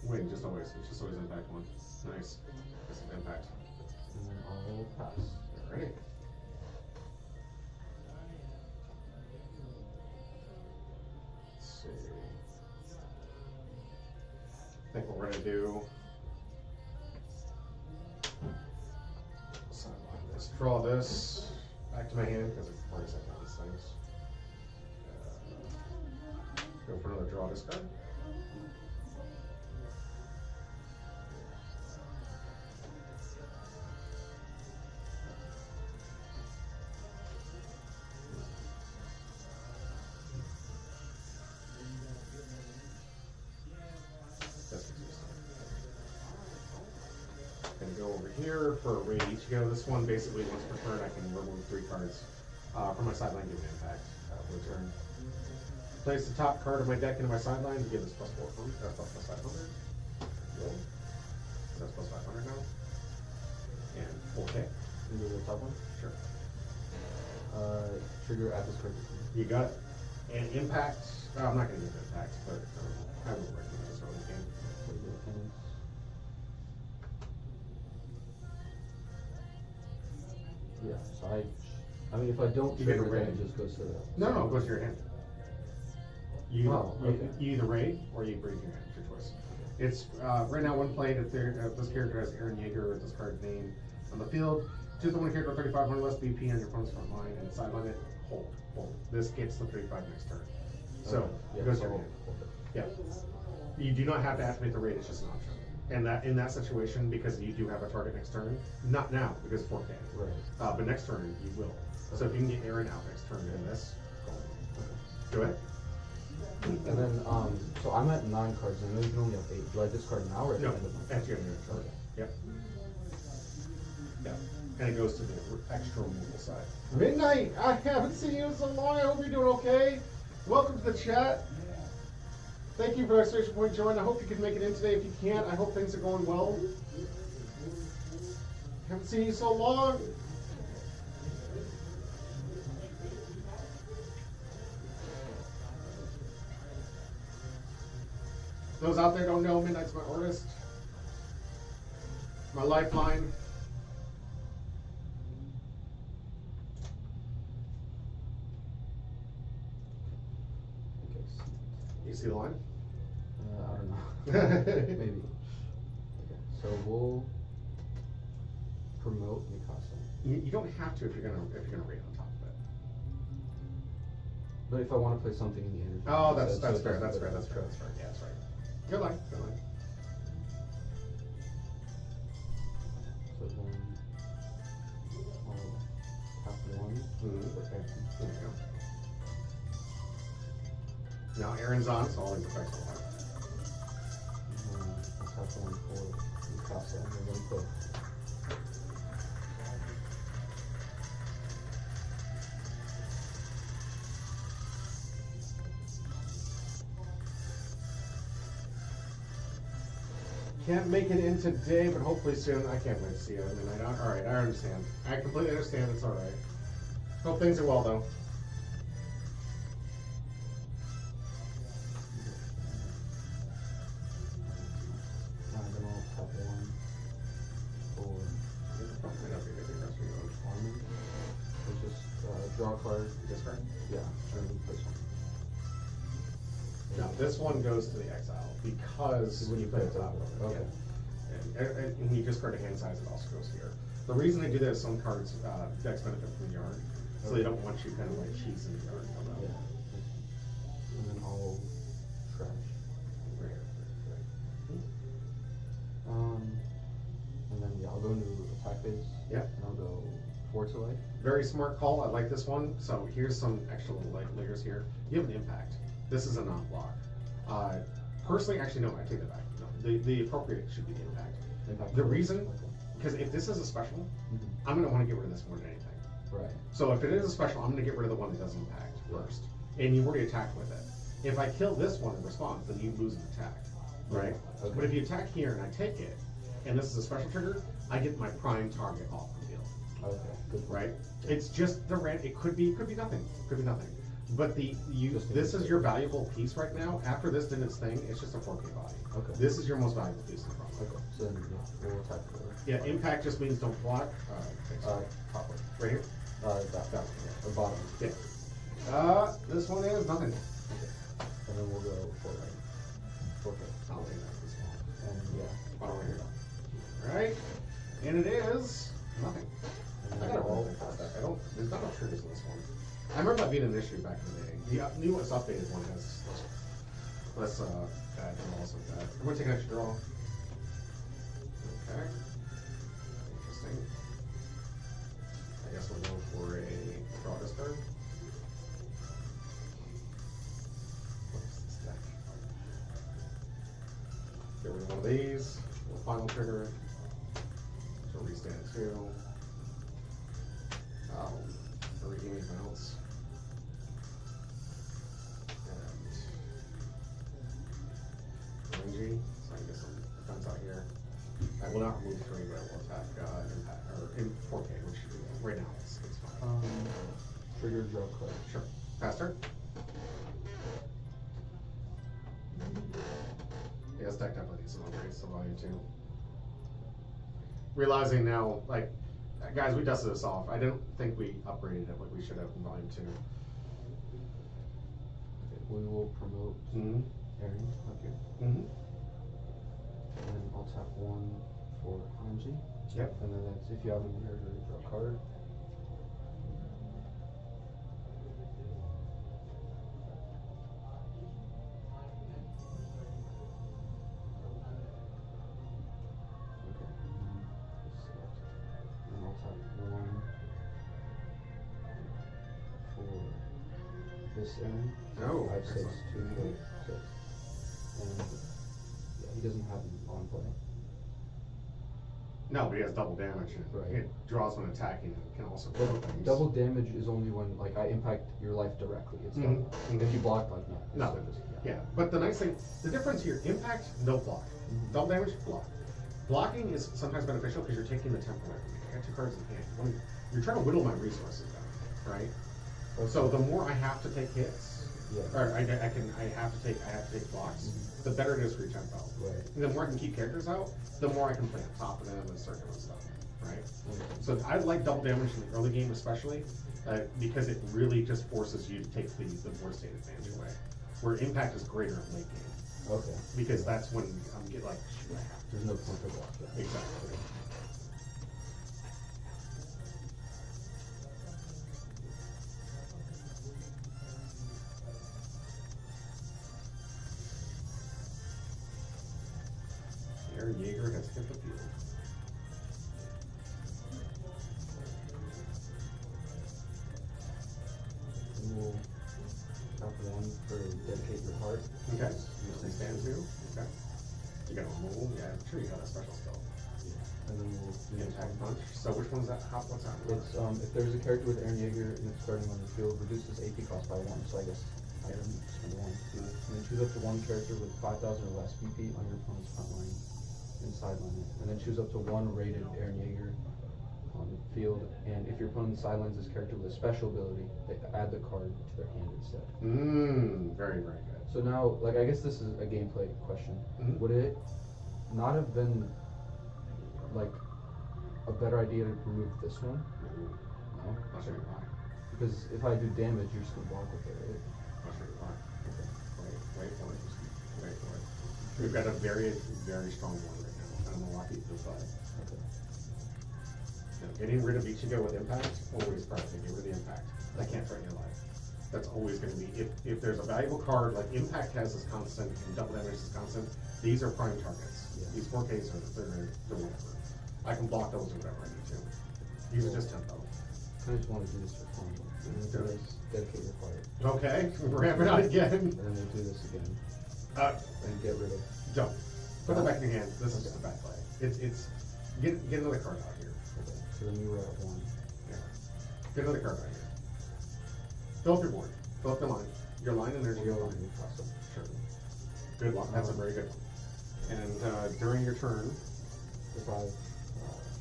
win, just always. It's just always impact 1. Nice. This is impact. And then I'll pass. Alright. Let's see. I think what we're gonna do. Sideline this. Draw this back to my hand because it's hard to set down these things. Go for another draw discard. Gonna go over here for a raid each go. This one basically once per turn I can remove 3 cards from my sideline, give an impact for a turn. Place the top card of my deck into my sideline to give this plus 400. Plus 500. Roll. So that's plus 500 now. And 4K. Can you do the top one? Sure. Trigger add this card. You got it. And impact. I'm not gonna give impact, but I will recommend this early game. Yeah, so I mean, if I don't You get a trigger, then raid. it just goes to the. No, it goes to your hand. You, Oh, okay. you either raid or you bring your hand. It's your choice. It's right now one played. If this character has Aaron Yeager or this card's name on the field, Choose the one character 3,500 less BP on your opponent's front line and sideline it. Hold. This gets the 35 next turn. So, it goes to your hand. Yeah. You do not have to activate the raid, it's just an option. And that in that situation, because you do have a target next turn, not now, because 4K. Right. But next turn, you will. So if you can get Aaron out next turn in this, go ahead. And then, so I'm at 9 cards, and I know you can only have 8. Do I discard now or at No, the end of my at the end of your turn. Yep. Yeah. And it goes to the extra removal side. Midnight, I haven't seen you in so long. I hope you're doing okay. Welcome to the chat. Thank you for exclamation point, Jordan. I hope you can make it in today. If you can't, I hope things are going well. Haven't seen you so long. Those out there don't know, Midnight's my artist. My lifeline. Okay. You see the line? I don't know. Maybe. Okay, so we'll promote Mikasa. You don't have to if you're gonna read on top of it. But if I want to play something in the energy. Oh, that's so it fair. doesn't That's go fair. to That's the fair. trap. That's fair. Yeah, that's right. Good line. Good line. So then I'll tap 1. Okay. There we go. Now Aaron's on, so all these effects will work. I'll tap 1 for Mikasa and then put. Can't make it in today, but hopefully soon. I can't wait to see you at midnight. All right, I understand. I completely understand. It's all right. Hope things are well, though. Then I'll tap 1 for Armin. So just draw a card. Discard? Yeah, and then put something. No, this one goes to the exile because When you play it top top, of it. okay. Yeah. And when you discard a hand size, it also goes here. The reason they do that is some cards dex benefit from the yard, so they don't want you kind of like cheese in the yard. Yeah. And then I'll trash. Right here. And then yeah, I'll go into attack phase. Yep. And I'll go 4 to life. Very smart call. I like this one. So here's some extra little layers here. You have an impact. This is a non-block. Personally, actually, no, I take that back. No, the appropriate should be the impact. Impact The phase. reason, Okay. because if this is a special, Mhm. I'm going to want to get rid of this more than anything. Right. So if it is a special, I'm going to get rid of the one that doesn't impact first. And you already attacked with it. If I kill this one in response, then you lose an attack, right? Okay. But if you attack here and I take it, and this is a special trigger, I get my prime target off the field, Okay. Good. right? It's just the rent. It could be nothing. Could be nothing. But Just this is your valuable piece right now. After this did its thing, it's just a 4K body. Okay. This is your most valuable piece in the front. Okay. So then yeah, we'll attack for. Yeah, impact just means don't block. Top one. Right here. That. That. Or bottom. Yeah. This one is nothing. Okay. And then we'll go for like 4K. I'll take that this one. And yeah. Bottom right here. Right? And it is nothing. And I then gotta roll past that. There's not enough triggers in this one. I remember that being an issue back in the day. The newest updated one has less bad draws like that. I'm gonna take an extra draw. Okay. Interesting. I guess we'll go for a draw this turn. What's this deck? Get rid of one of these. Final trigger. So restand 2. Or anything else. And RNG, so I can get some defense out here. I will not remove 3, but I will attack impact or in 4K, which right now it's fine. Trigger draw card. Sure. Faster. Yeah, this deck definitely needs some upgrades to volume 2. Realizing now, like, guys, we dusted this off. I didn't think we upgraded it like we should have in volume 2. Okay, we will promote Mm-hmm. Aaron up here. Mm-hmm. And then I'll tap 1 for energy. Yep. And then that's if you have an inheritor, draw a card. Okay. And I'll tap one for this Aaron. Oh, 5, 6, excellent. 2, 8, 6. And yeah, he doesn't have an on play. No, but he has double damage. And Right. It draws when attacking and can also But throw things. double damage is only when like I impact your life directly. It's Mhm, double. mhm. If you block, like no. it's No, still just- yeah, but the nice thing, the difference here, impact, no block. Mhm. Double damage, block. Blocking is sometimes beneficial because you're taking the temporary. I got 2 cards in hand. You're trying to whittle my resources down, right? So the more I have to take hits, Yeah. or I have to take blocks, Mhm. the better it is for your tempo. Right. And the more I can keep characters out, the more I can play on top of them and start doing stuff, right? Okay. So I like double damage in the early game especially, because it really just forces you to take the war state advantage away. Where impact is greater in late game, Okay. because that's when I'm get like, shoot, I have to. There's no point to block. Yeah. Exactly. Aaron Yeager has hit the field. And we'll tap one for dedicate your heart. Okay. You say stand 2. Okay. You got a roll? Yeah, I'm sure you got a special spell. And then we'll do this Impact one. punch. So which one's that? What's that? It's if there's a character with Aaron Yeager and it's starting on the field, reduce this AP cost by 1. So I guess I can spend 1. Mhm. And then choose up to one character with 5,000 or less BP on your opponent's front line and sideline it. And then choose up to one rated Aaron Yeager on the field. And if your opponent sidelines this character with a special ability, they add the card to their hand instead. Very, very good. So now, like, I guess this is a gameplay question. Mhm. Would it not have been, like, a better idea to remove this one? No? I'll show you why. Because if I do damage, you're just gonna block with it, right? I'll show you why. Okay. Wait for it. Wait for it. We've got a very, very strong one right now. And I'm gonna walk you through the side. Okay. Now, getting rid of Ichigo with impact, always priority. Get rid of the impact. That can't threaten your life. That's always going to be, if there's a valuable card, like impact has this constant and double damage is constant, these are prime targets. Yeah. These 4Ks they're whatever. I can block those or whatever I need to. These are just tempo. I just want to do this for fun. And then do this, dedicate your fire. Okay, ramp it out again. And then we'll do this again. And get rid of. Don't. Put that back in your hand. This is just a bad play. It's get another card out here. Okay. So then you were at 1. Yeah. Get another card out here. Fill up your board. Fill up your line. Your line and there's your We'll line. go across them. Sure. Good one. That's a very good one. And during your turn, If I have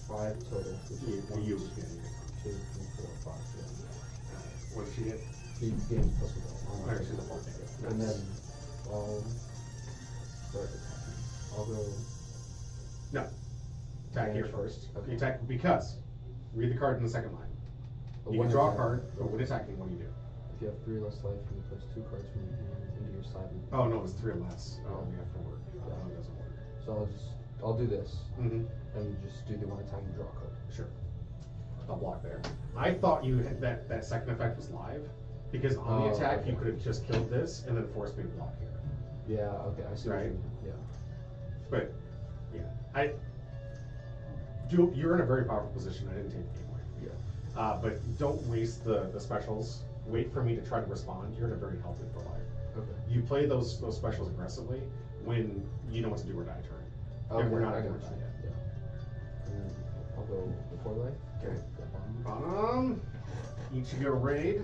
5 total, which is 1, you 2, yeah, 3, 4, 5, yeah. what did she get? He gains plus 1. Alright, she's a 4K. And Nice. then I'll start attacking. I'll go. No. Attack here Damage first. first. You attack because read the card in the second line. You when can draw a attack- card, but when attacking, what do you do? If you have 3 less life, you place 2 cards from your hand into your side. Oh no, it's 3 or less. Oh, we have 4. Oh, it doesn't work. So I'll do this Mm-hmm. and just do the one attack and draw a card. Sure. I'll block there. I thought you had that second effect was live because on the Oh, attack you okay. could have just killed this and then forced me to block here. Yeah. Okay. I see. What Right. you mean. Yeah. But yeah, you're in a very powerful position. I didn't take the game away from you. Yeah. But don't waste the specials. Wait for me to try to respond. You're in a very healthy for life. Okay. You play those specials aggressively when you know what to do or die turn. Okay, And we're not I at got do or die you. yet. Yeah. And then I'll go before life. Okay. That bottom. Ichigo raid.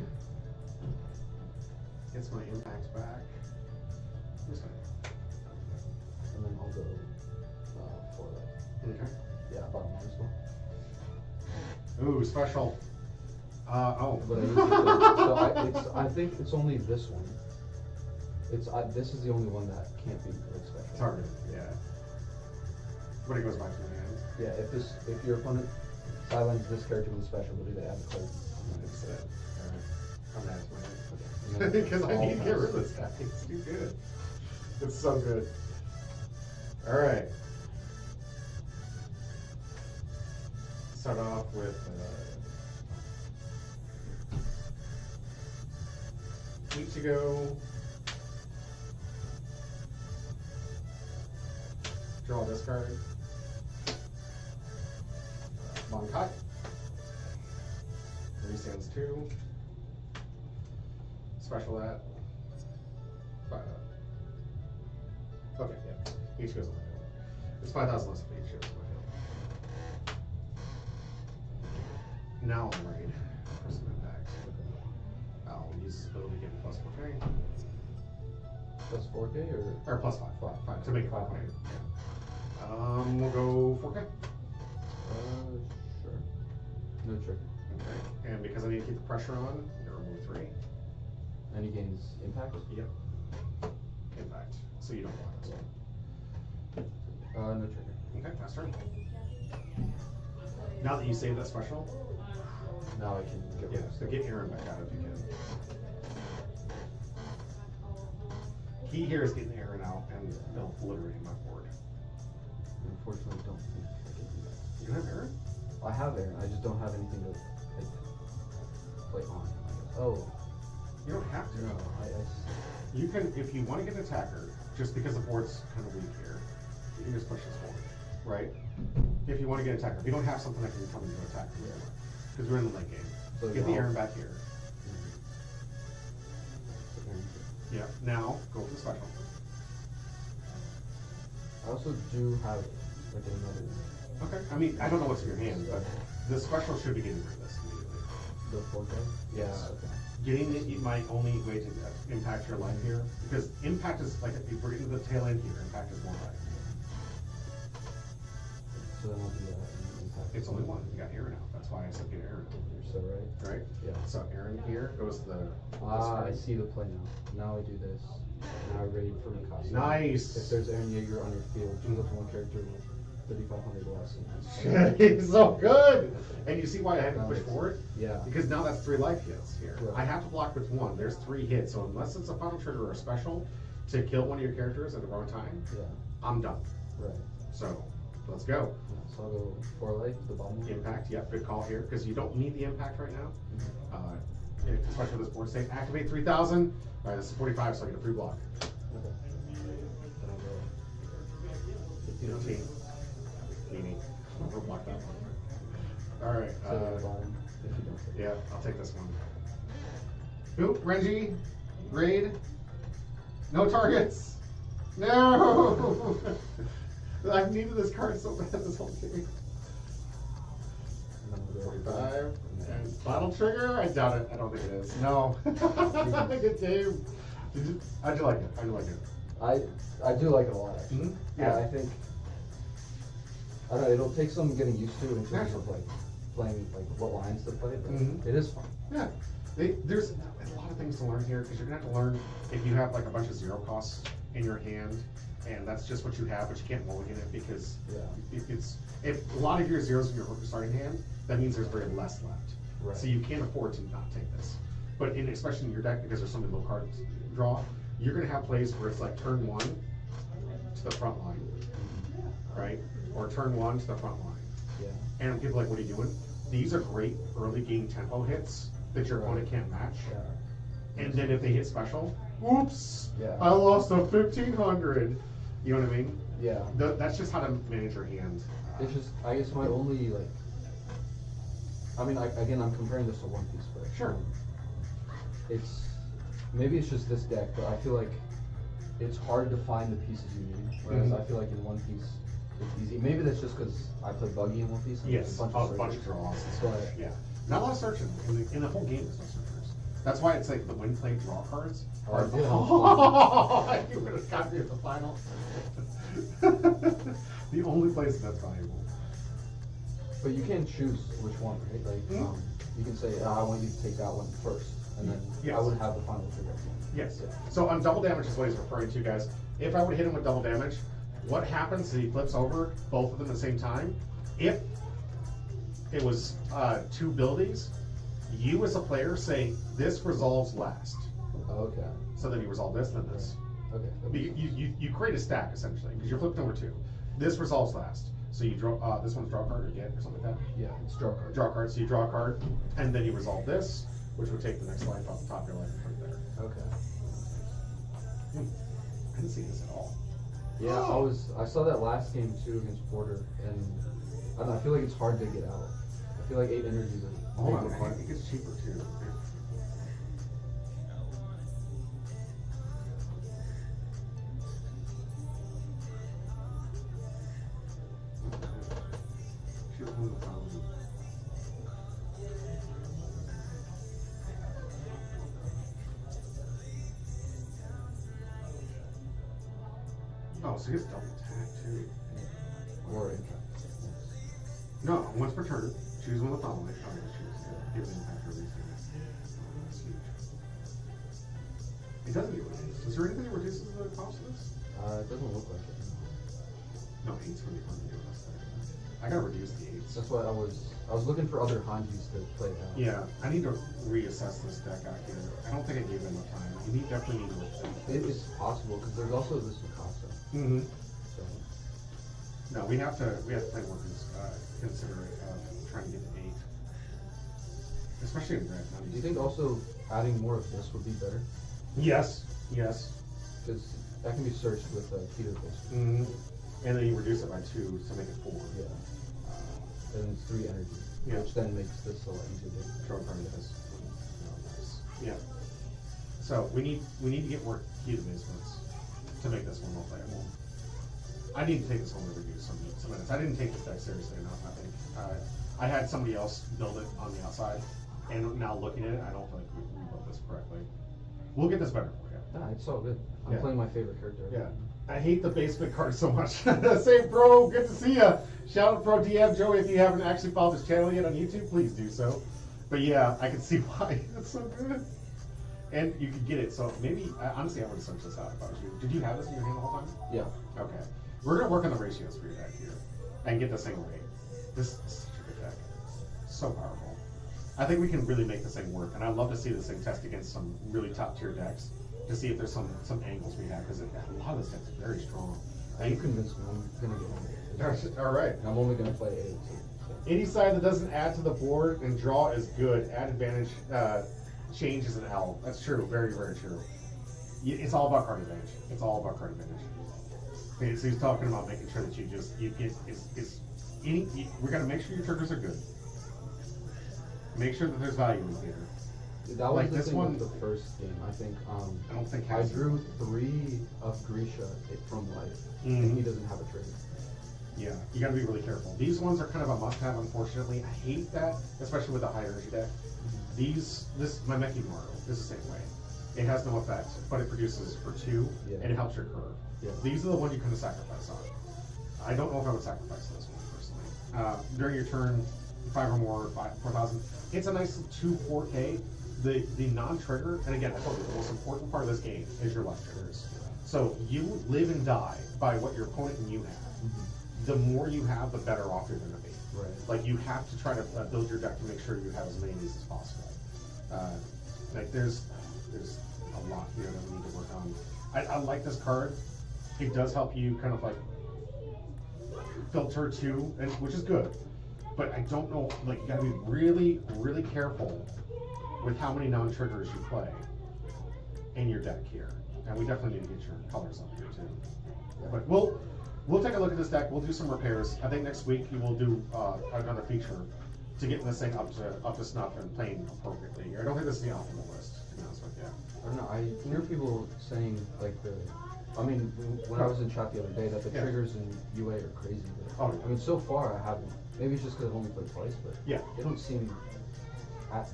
Gets my impact back. This way. And then I'll go before life. Okay. Yeah. Bottom line as well. Ooh, special. Oh. But I need to so I think it's only this one. This is the only one that can't be like special. Target, yeah. But it goes back to the hand. Yeah, if your opponent sidelines this character with a special ability, they add the card. That's it. Alright. I'm mad at my And hand. then Because I all need to get rid of pass. this guy. It's too good. It's so good. Alright. Start off with Ichigo. Draw this card. Bankai. Stands 2. Special that. Okay, yeah. Each goes on my field. It's 5,000 less if each goes on my field. Now I'm ready for some impact. I'll use this ability to get plus 4K. Plus 4K Or plus 5. 5 to make it 5K. 500. Yeah. We'll go 4K. Sure. No trigger. Okay. And because I need to keep the pressure on, I'm going to remove 3. And he gains impact? Yep. Impact. So you don't want it. No trigger. Okay, pass turn. Now that you saved that special, Now I can get rid of so get Aaron back out if you can. Key here is getting Aaron out and obliterating my board. Unfortunately, don't think I can do that. You don't have Aaron? I have Aaron, I just don't have anything to like, play on him, I guess. Oh, You don't have to. no, You can, if you want to get an attacker, just because the board's kind of weak here, you can just push this forward, right? If you want to get an attacker. If you don't have something that can come and do an attack, because we're in the late game. So Get the yeah, Aaron back here. Aaron. Yeah, now go for the special. I also do have like another, Okay. I mean, I don't know what's in your hand, but the special should be getting rid of this immediately. the 4K? Yeah, Yes. okay. Getting it my only way to impact your life here, because impact is like if we're getting to the tail end here, impact is 1 life. So then I'll do that and impact. It's only 1. You got Aaron out. That's why I said get Aaron. You're so right. Right? Yeah. So Aaron here goes to the. I see the play now. Now I do this. Now I raid for Mikasa. Nice. If there's Aaron Yeager on your field, choose up to one character with 3,500 less. It's so good. And you see why I had to push Nice. forward? Yeah. Because now that's 3 life hits here. Right. I have to block with 1. There's 3 hits. So unless it's a final trigger or a special to kill one of your characters at the wrong time, Yeah. I'm done. Right. So let's go. Yeah, so I'll go 4 life, the bottom one. Impact, yep, good call here, because you don't need the impact right now. Especially with this board state. Activate 3,000. All right, this is 45, so I get a free block. Okay. Then I'll go 15. Meaning, we'll block that one. All right. to the bottom. If you don't take it. Yeah, I'll take this one. Oop, Renji, grade. No targets. No. I've needed this card so bad this whole game. And then I'll go 45. and then- And bottle trigger? I doubt it. I don't think it is. No. Good game. How'd you like it? How'd you like it? I do like it a lot, actually. Mhm. Yeah. I think, I don't know, it'll take some getting used to in terms of like playing like what lines to play, but Mhm. it is fun. Yeah. There's a lot of things to learn here because you're gonna have to learn if you have like a bunch of 0 costs in your hand and that's just what you have, but you can't mulligan it because Yeah. if a lot of your zeros in your starting hand, that means there's very less left. Right. So you can't afford to not take this. But especially in your deck, because there's so many low cards draw, you're gonna have plays where it's like turn 1 to the front line, right? Or turn 1 to the front line. Yeah. And people are like, what are you doing? These are great early game tempo hits that your opponent can't match. Yeah. And then if they hit special, oops, Yeah. I lost a 1,500. You know what I mean? Yeah. That's just how to manage your hand. It's just, I guess my only like, I mean, again, I'm comparing this to One Piece, but Sure. It's maybe it's just this deck, but I feel like it's hard to find the pieces you need. Whereas Mhm. I feel like in One Piece, it's easy. Maybe that's just because I play Buggy in One Piece. And Yes, there's a bunch of searches. draws. But Yeah, not a lot of searching in the whole game. There's no searchers. That's why it's like the win play draw cards. Oh, Are yeah. you would have got me at the final. The only place that's valuable. But you can choose which one, right? Like, Mhm. you can say, I want you to take that one first, and then Yes. I would have the final trigger at the end. Yes. Yeah. So on double damage is what he's referring to, guys. If I would hit him with double damage, what happens is he flips over both of them at the same time. If it was 2 abilities, you as a player say this resolves last. Okay. So then you resolve this, then this. Okay. that makes sense. You create a stack essentially because you're flipping over 2. This resolves last. So you draw, this one's draw a card or get or something like that? Yeah, it's draw card. Draw a card, so you draw a card, and then you resolve this, which would take the next life off the top of your life and put it there. Okay. I didn't see this at all. Yeah, I saw that last game too against Porter, and I don't know, I feel like it's hard to get out. I feel like 8 energies are Oh, big man, requirement. it gets cheaper too. Oh, so he gets double attack too. Or impact. No, once per turn, choose one of the following. Oh, yeah, choose. Give an impact or everything. That's huge. It doesn't get reduced. Is there anything that reduces the cost of this? It doesn't look like it. No, 8's really fun to do with this thing. I gotta reduce the 8s. That's why I was looking for other Hanjis to play it out. Yeah, I need to reassess this deck out here. I don't think I gave it enough time. You definitely need to look at It is possible because there's also this Mikasa. Mm-hmm. So No, we have to play more considerate of trying to get to 8. Especially in red. do you think also adding more of this would be better? Yes, yes. Because that can be searched with Peter basically. Mm-hmm. And then you reduce it by 2 to make it 4. Yeah. And it's 3 energy. Yeah. Which then makes this a lot easier to Draw a card of this. Oh, nice. Yeah. So we need to get more key basements to make this one more playable. I need to take this one to reduce some minutes. I didn't take this deck seriously enough, I think. I had somebody else build it on the outside, and now looking at it, I don't feel like we built this correctly. We'll get this better for you. Nah, it's all good. I'm Yeah. playing my favorite character. Yeah. I hate the basement card so much. Say, bro, good to see ya. Shout out Pro DM Joey. If you haven't actually followed his channel yet on YouTube, please do so. But yeah, I can see why. It's so good. And you could get it. So maybe, honestly, I would have searched this out if I was you. Did you have this in your hand the whole time? Yeah. Okay. We're going to work on the ratios for your deck here and get this thing right. This is such a good deck. So powerful. I think we can really make this thing work. And I'd love to see this thing test against some really top tier decks to see if there's some angles we have. Because a lot of this deck's very strong. You convinced me. I'm gonna get it. All right. I'm only gonna play 8. Any side that doesn't add to the board and draw is good. Add advantage, change is an L. That's true. Very, very true. It's all about card advantage. It's all about card advantage. Okay, so he's talking about making sure that you get we're gonna make sure your triggers are good. Make sure that there's value in here. That was Like the this thing one- with the first game. I think I don't think I has drew 3 of Grisha from life, Mhm. and he doesn't have a trigger. Yeah, you gotta be really careful. These ones are kind of a must-have, unfortunately. I hate that, especially with a high energy deck. My Meki Mario is the same way. It has no effect, but it produces for 2, Yeah. and it helps your curve. Yeah. These are the ones you kind of sacrifice on. I don't know if I would sacrifice this one personally. During your turn, 5 or more, 4,000. It's a nice 2-4K. The non-trigger, and again, I told you, the most important part of this game is your life triggers. So you live and die by what your opponent and you have. The more you have, the better off you're going to be. Right. Like you have to try to build your deck to make sure you have as many of these as possible. Like there's a lot here that we need to work on. I like this card. It does help you kind of like filter too, and which is good. But I don't know, like you gotta be really, really careful with how many non-triggers you play in your deck here. And we definitely need to get your colors up here too. But we'll take a look at this deck. We'll do some repairs. I think next week we will do another feature to get this thing up to snuff and playing appropriately. I don't think this is the optimal list, to be honest with you. I don't know. I hear people saying like when I was in chat the other day that the Yeah. triggers in UA are crazy. But, Oh, yeah. I mean, so far I haven't. Maybe it's just because I've only played twice, but Yeah. they don't seem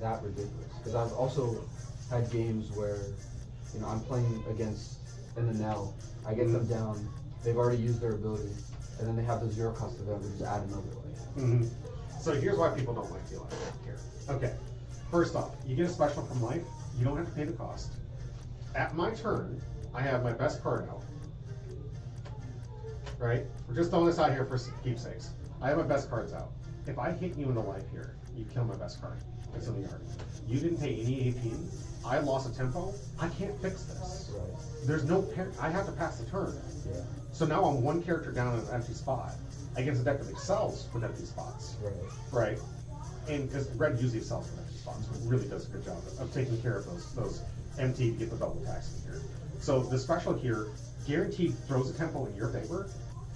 that ridiculous. Because I've also had games where I'm playing against NNL. I get them down. They've already used their ability, and then they have the 0 cost event. We just add another way. Mm-hmm. So here's why people don't like DLF here. Okay, first off, you get a special from life. You don't have to pay the cost. At my turn, I have my best card out. Right? We're just throwing this out here for keepsakes. I have my best cards out. If I hit you in the life here, you kill my best card. It's in the yard. you didn't take any AP, I lost a tempo, I can't fix this. Right. There's no, I have to pass the turn. Yeah. So now I'm one character down in an empty spot against a deck that excels with empty spots. Right. Right? And because red usually excels with empty spots, so it really does a good job of taking care of those empty to get the double attacks in here. So the special here guaranteed throws a tempo in your favor,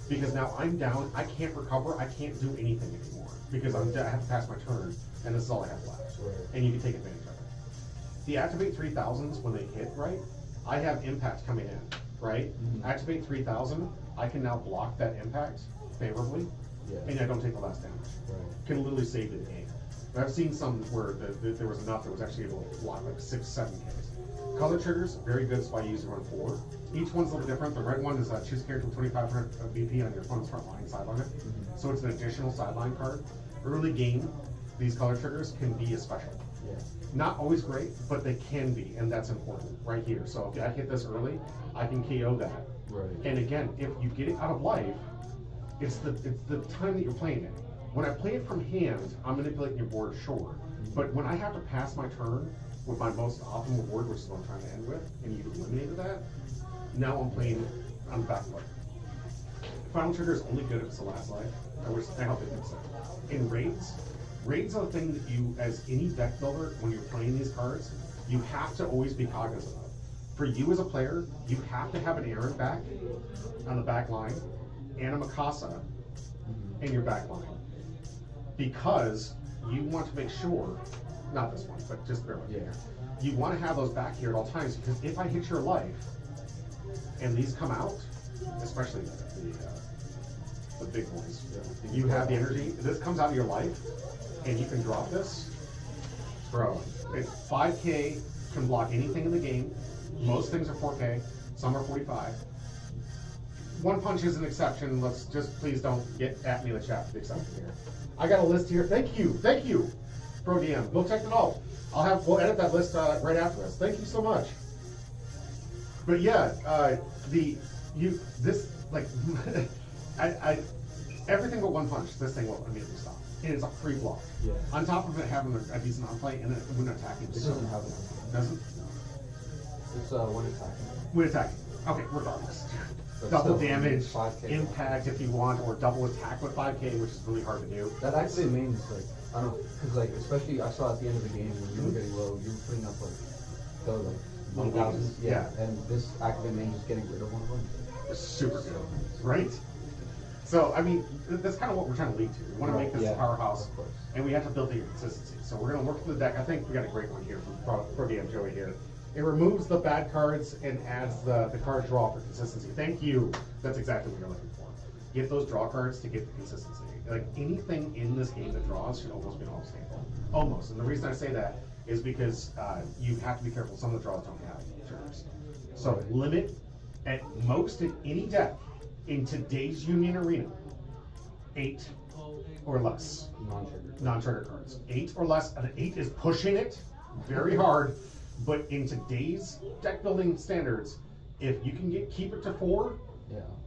because now I'm down, I can't recover, I can't do anything anymore, because I have to pass my turn, and this is all I have left. Right. And you can take advantage of it. The activate 3000s, when they hit, right, I have impact coming in, right? Activate 3000, I can now block that impact favorably, Yeah. and I don't take the last damage. Right. Can literally save the game. But I've seen some where there was enough that was actually able to block like 6, 7 Ks. Color triggers, very good, that's why you use run 4. Each one's a little different. The red one is choose character with 2500 BP on your opponent's front line, sideline it. So it's an additional sideline card. Early game, these color triggers can be a special. Yeah. Not always great, but they can be, and that's important right here. So if I hit this early, I can KO that. Right. And again, if you get it out of life, it's the time that you're playing it. When I play it from hand, I'm manipulating your board, sure. But when I have to pass my turn with my most optimal board, which is what I'm trying to end with, and you've eliminated that, now I'm playing on the back foot. Final trigger is only good if it's the last life. I hope they fix it. In raids are the thing that you, as any deck builder, when you're playing these cards, you have to always be cognizant of. For you as a player, you have to have an Aaron back on the back line, and a Mikasa in your back line. Because you want to make sure, not this one, but just bear with me here. You want to have those back here at all times, because if I hit your life, and these come out, especially the big boys, you have the energy, this comes out of your life, and you can drop this, bro, it's 5K, can block anything in the game, most things are 4K, some are 45. One punch is an exception, let's just, please don't get at me in the chat for the exception here. I got a list here, thank you, Pro DM, go check it out. We'll edit that list right after this, thank you so much. But yeah, everything but one punch, this thing will immediately stop. And it's a free block. Yeah. On top of it having a decent on play and then when attacking. It doesn't have it. Doesn't? It's when attacking. When attacking. Okay, regardless. But Double still, damage, 5K. impact if you want, or double attack with 5K, which is really hard to do. That actually means, like, I don't, because, like, especially I saw at the end of the game when you were getting low, you were putting up, like, the, like, 1,000. Yeah. And this activate main is getting rid of one of them. It's super good, right? So, I mean, that's kind of what we're trying to lead to. We want to make this a powerhouse, of course. and we have to build the consistency. So we're going to work through the deck. I think we got a great one here from Pro DM Joey here. It removes the bad cards and adds the card draw for consistency. Thank you. That's exactly what you're looking for. Get those draw cards to get the consistency. Like anything in this game that draws should almost be an all-staple. Almost. And the reason I say that is because you have to be careful. Some of the draws don't have triggers. So limit at most in any deck in today's Union Arena 8 or less. Non-trigger cards. 8 or less. And 8 is pushing it very hard. But in today's deck building standards, if you can keep it to 4,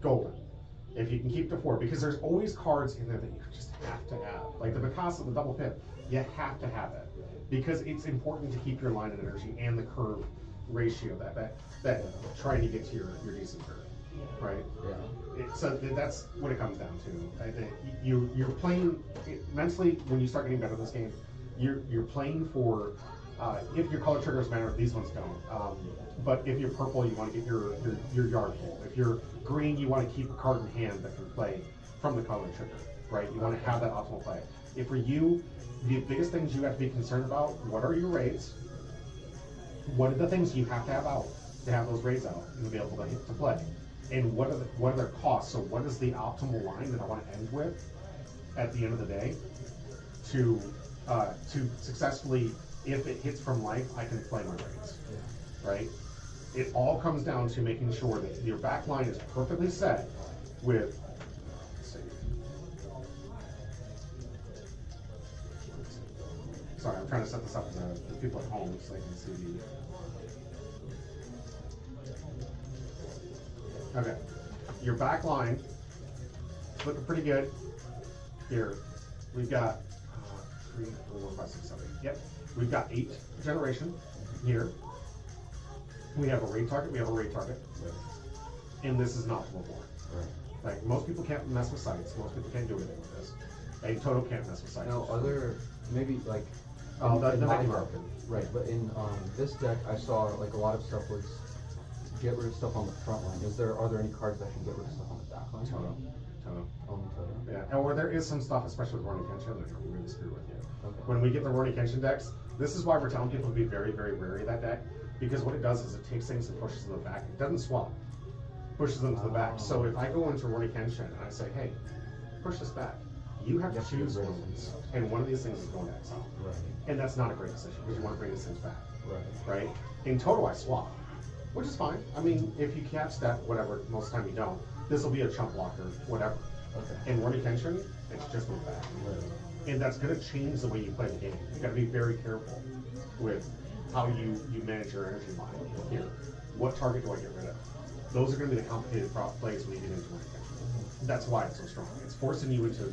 golden. If you can keep it to 4, because there's always cards in there that you just have to have. Like the Mikasa, the double pip, you have to have it. Because it's important to keep your line of energy and the curve ratio that trying to get to your decent curve. Right? Yeah. So that's what it comes down to. I think you're playing mentally when you start getting better at this game. You're playing for if your color triggers matter, these ones don't. But if you're purple, you want to get your yard full. If you're green, you want to keep a card in hand that can play from the color trigger. Right? You want to have that optimal play. If for you, the biggest things you have to be concerned about: what are your raids? What are the things you have to have out to have those raids out and be able to play? And what are their costs? So what is the optimal line that I want to end with at the end of the day to successfully, if it hits from life, I can play my raids, right? It all comes down to making sure that your back line is perfectly set with, let's see. Sorry, I'm trying to set this up for the people at home so they can see the. Okay, your back line looking pretty good. Here, we've got 3, 4, 5, 6, 7, 8. Yep. We've got 8 generation here. We have a raid target, we have a raid target. Right. And this is an optimal board. Right. Like, most people can't mess with sites, most people can't do anything with this. And Toto can't mess with sites. Now, are there maybe like that in my might be deck, broken. right? But in this deck, I saw like a lot of stuff was get rid of stuff on the front line. Are there any cards that can get rid of stuff on the back line? Toto. Only Toto. Yeah, or there is some stuff, especially with Ronin Kenshin, that can really screw with you. Okay. When we get the Ronin Kenshin decks, this is why we're telling people to be very, very wary of that deck, because what it does is it takes things and pushes them back. It doesn't swap, pushes them to the back. So if I go into Ronin Kenshin and I say, hey, push this back, you have to choose one of these, and one of these things is going to exile. Right. And that's not a great decision, because you want to bring these things back, Right. right? In Toto, I swap, which is fine. I mean, if you catch that, whatever, most of the time you don't, this will be a chump blocker, whatever. Okay. In Ronin Kenshin, it's just move back. Right. And that's going to change the way you play the game. You got to be very careful with how you manage your energy line here. What target do I get rid of? Those are going to be the complicated plays when you get into Ronin Kenshin. That's why it's so strong. It's forcing you into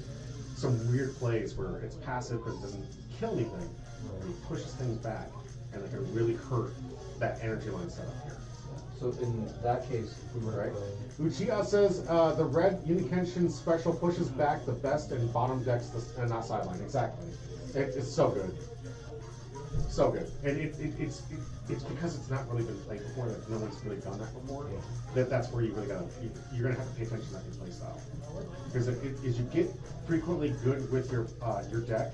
some weird plays where it's passive because it doesn't kill anything. It pushes things back, and it can really hurt that energy line setup here. So in that case, if we were to Right. play, Uchiha says the red Unikenshin special pushes back the best and bottom decks and not sideline. Exactly. It's so good. So good. And it's because it's not really been played before, that no one's really done that before, that's where you really gotta, you're gonna have to pay attention to that play style. Because as you get frequently good with your deck,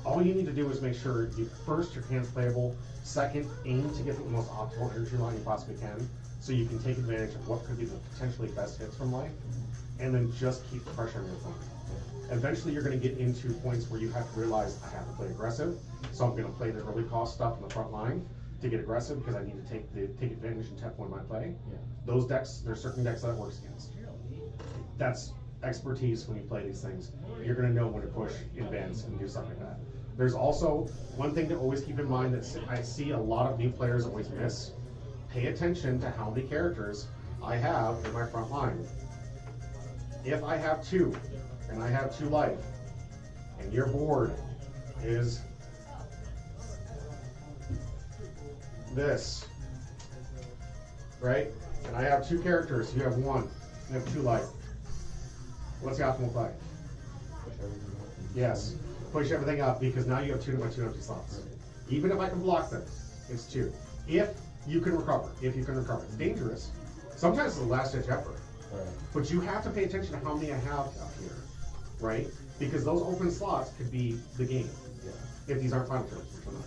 all you need to do is make sure first your hand's playable, second aim to get the most optimal energy line you possibly can, so you can take advantage of what could be the potentially best hits from life, and then just keep the pressure on your opponent. Eventually you're going to get into points where you have to realize I have to play aggressive, so I'm going to play the early cost stuff in the front line to get aggressive because I need to take advantage and tempo in my play. Yeah. Those decks, there's certain decks that it works against. That's expertise when you play these things. You're going to know when to push in bands and do stuff like that. There's also one thing to always keep in mind that I see a lot of new players always miss. Pay attention to how many characters I have in my front line. If I have 2, and I have 2 life, and your board is this, right? And I have 2 characters, you have 1, you have 2 life. What's the optimal play? push everything up and- Yes, push everything up because now you have 2 empty slots. Even if I can block them, it's 2. If you can recover, it's dangerous. Sometimes it's the last ditch effort. Right. But you have to pay attention to how many I have up here, right? Because those open slots could be the game. Yeah. If these aren't final turns, which are not.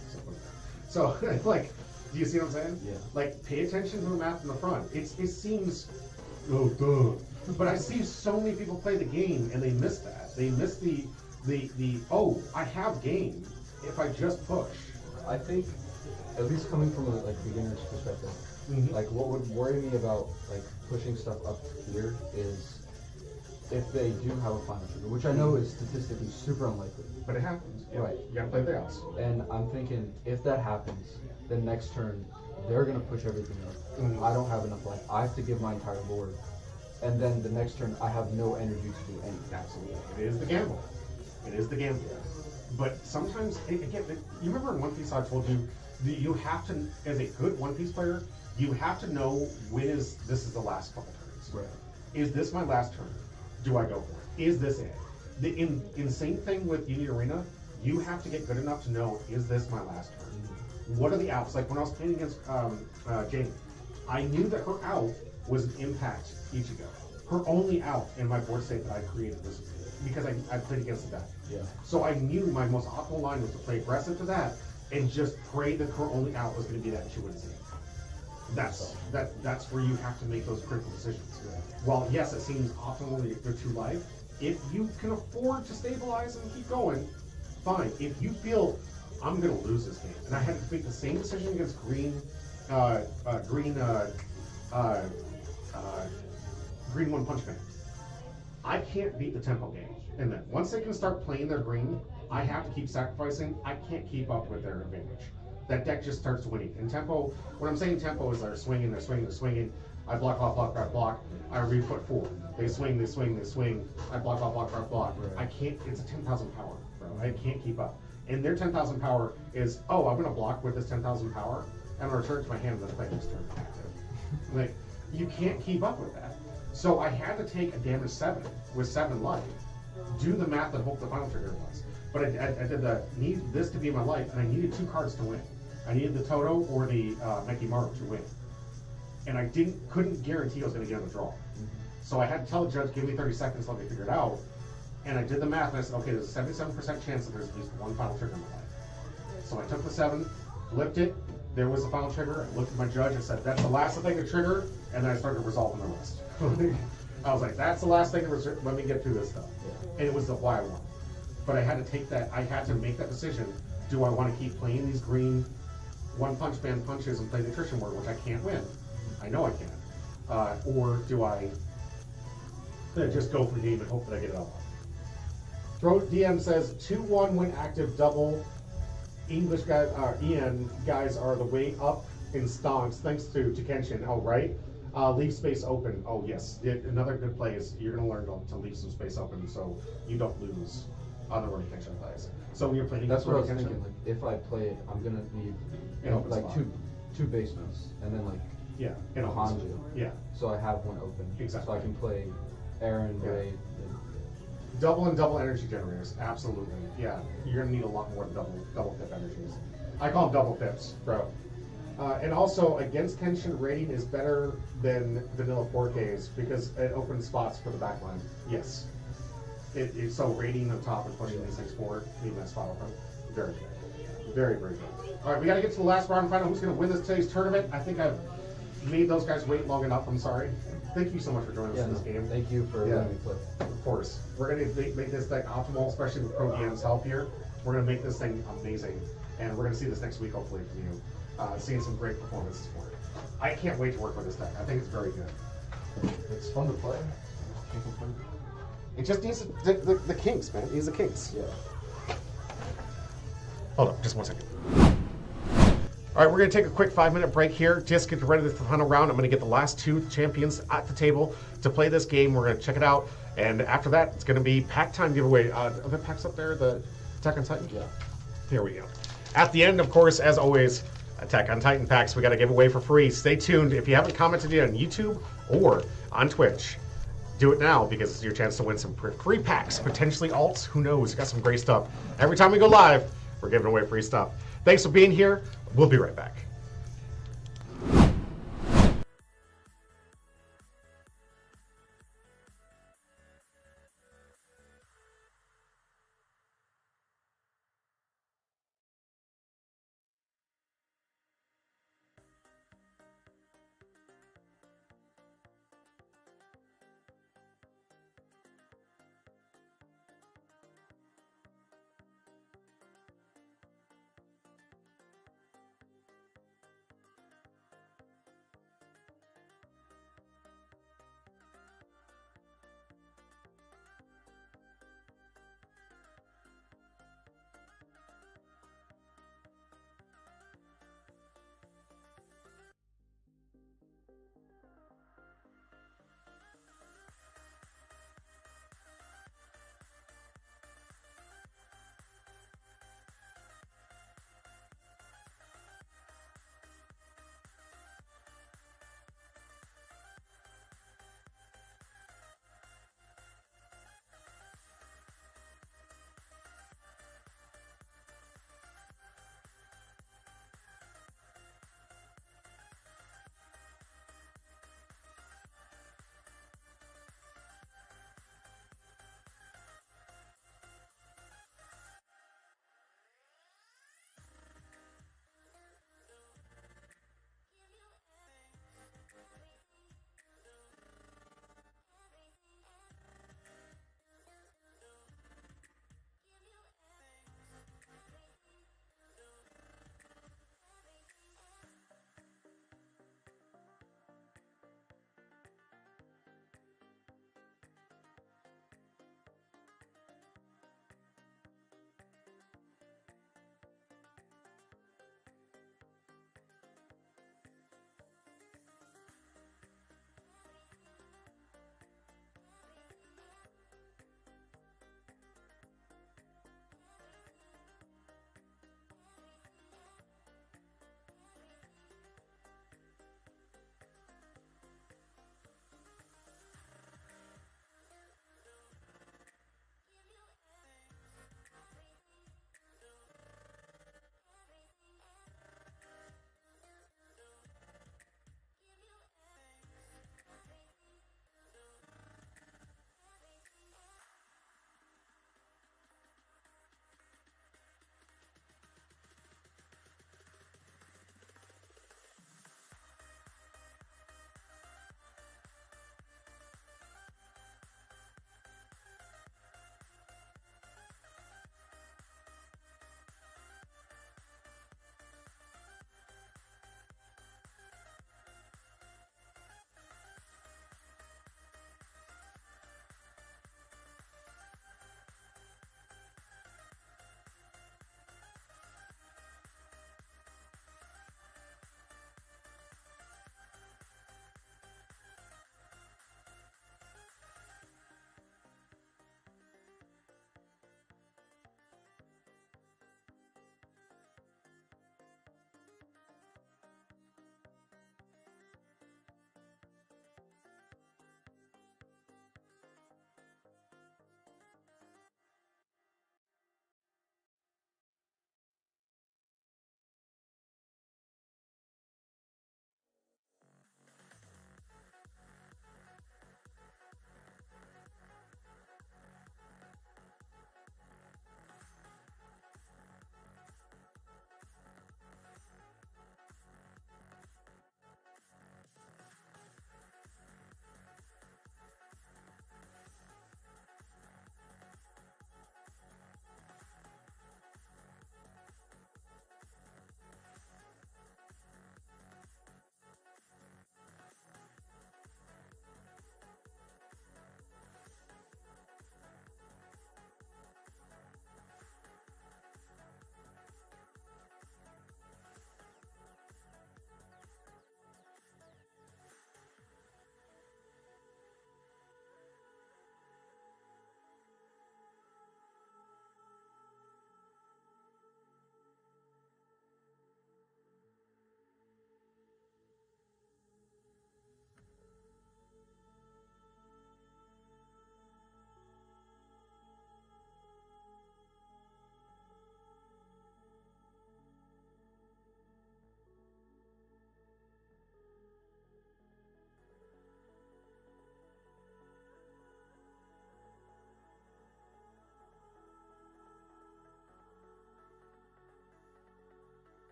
So, like, do you see what I'm saying? Yeah. Like, pay attention to the map in the front. It seems, oh, duh. But I see so many people play the game and they miss that. They miss the oh, I have game if I just push. I think, at least coming from a beginner's perspective, Mhm. like what would worry me about like pushing stuff up here is if they do have a final trigger, which I know is statistically super unlikely. But it happens. Yeah. Right. You gotta play the outs. And I'm thinking if that happens, then next turn they're gonna push everything up. Mhm. I don't have enough life. I have to give my entire board, and then the next turn I have no energy to do anything. Absolutely. It is the gamble. It is the gamble. But sometimes, again, you remember in One Piece I told you, that you have to, as a good One Piece player, you have to know this is the last couple turns. Right. Is this my last turn? Do I go for it? Is this it? The same thing with Unity Arena, you have to get good enough to know, is this my last turn? What are the outs? Like when I was playing against Jamie, I knew that her out was an impact Ichigo. Her only out in my board state that I created was because I played against the deck. Yeah. So I knew my most optimal line was to play aggressive to that and just pray that her only out was going to be that and she wouldn't see it. That's where you have to make those critical decisions. Yeah. While yes, it seems optimally they're too life, if you can afford to stabilize and keep going, fine. If you feel I'm going to lose this game, and I had to make the same decision against Green One Punch Man. I can't beat the tempo game. And then once they can start playing their green, I have to keep sacrificing. I can't keep up with their advantage. That deck just starts winning. And tempo, when I'm saying tempo is they're swinging. I block, I re-foot forward. They swing. I block. Right. I can't, it's a 10,000 power, bro. I can't keep up. And their 10,000 power is, oh, I'm going to block with this 10,000 power, and I'll return it to my hand, and then play this turn active. Like, you can't keep up with that. So I had to take a damage 7 with 7 life, do the math and hope the final trigger was. But I did need this to be my life, and I needed 2 cards to win. I needed the Toto or the Mekimaru to win. And I couldn't guarantee I was going to get on the draw. So I had to tell the judge, give me 30 seconds, let me figure it out. And I did the math, and I said, okay, there's a 77% chance that there's at least 1 final trigger in my life. So I took the 7, flipped it, there was the final trigger. I looked at my judge and said, that's the last thing to trigger, and then I started resolving the rest. I was like, that's the last thing to let me get through this stuff. And it was the why I won. But I had to take that, I had to make that decision. Do I want to keep playing these green one-punch man punches and play the attrition ward, which I can't win? I know I can't. Or do I just go for game and hope that I get it all? Throat DM says 2-1 when active double. English guys, Ian guys are the way up in stonks thanks to Kenshin. Oh, right. Leave space open. Oh, yes. Another good play is you're going to learn to leave some space open so you don't lose other Rurouni Kenshin plays. So when you're playing, that's what I was thinking. Like, if I play it, I'm gonna need like spot. two basements and then like in a Hanju. Yeah. So I have one open. Exactly. So I can play Aaron, Ray. Double and double energy generators, absolutely. Yeah, you're gonna need a lot more than double pip energies. I call them double pips, bro. And also, against Kenshin, rating is better than vanilla 4Ks because it opens spots for the backline. Yes. So rating on top and pushing these things forward, leaving that spot open. Very good. Very, very good. All right, we got to get to the last round and find out who's going to win today's tournament. I think I've made those guys wait long enough. I'm sorry. Thank you so much for joining us in this game. Thank you for letting me play. Of course. We're going to make this deck optimal, especially with Pro DM's help here. We're going to make this thing amazing. And we're going to see this next week, hopefully, from you. Seeing some great performances for it. I can't wait to work with this deck. I think it's very good. It's fun to play. It just needs the kinks, man. It needs the kinks. Yeah. Hold on, just 1 second. All right, we're going to take a quick 5-minute break here. Just get ready for the final round. I'm going to get the last 2 champions at the table to play this game. We're going to check it out. And after that, it's going to be pack time giveaway. Are the packs up there? The Attack on Titan? Yeah. Here we go. At the end, of course, as always, Attack on Titan packs we got to give away for free. Stay tuned. If you haven't commented yet on YouTube or on Twitch, do it now because it's your chance to win some free packs, potentially alts. Who knows? Got some great stuff. Every time we go live, we're giving away free stuff. Thanks for being here. We'll be right back.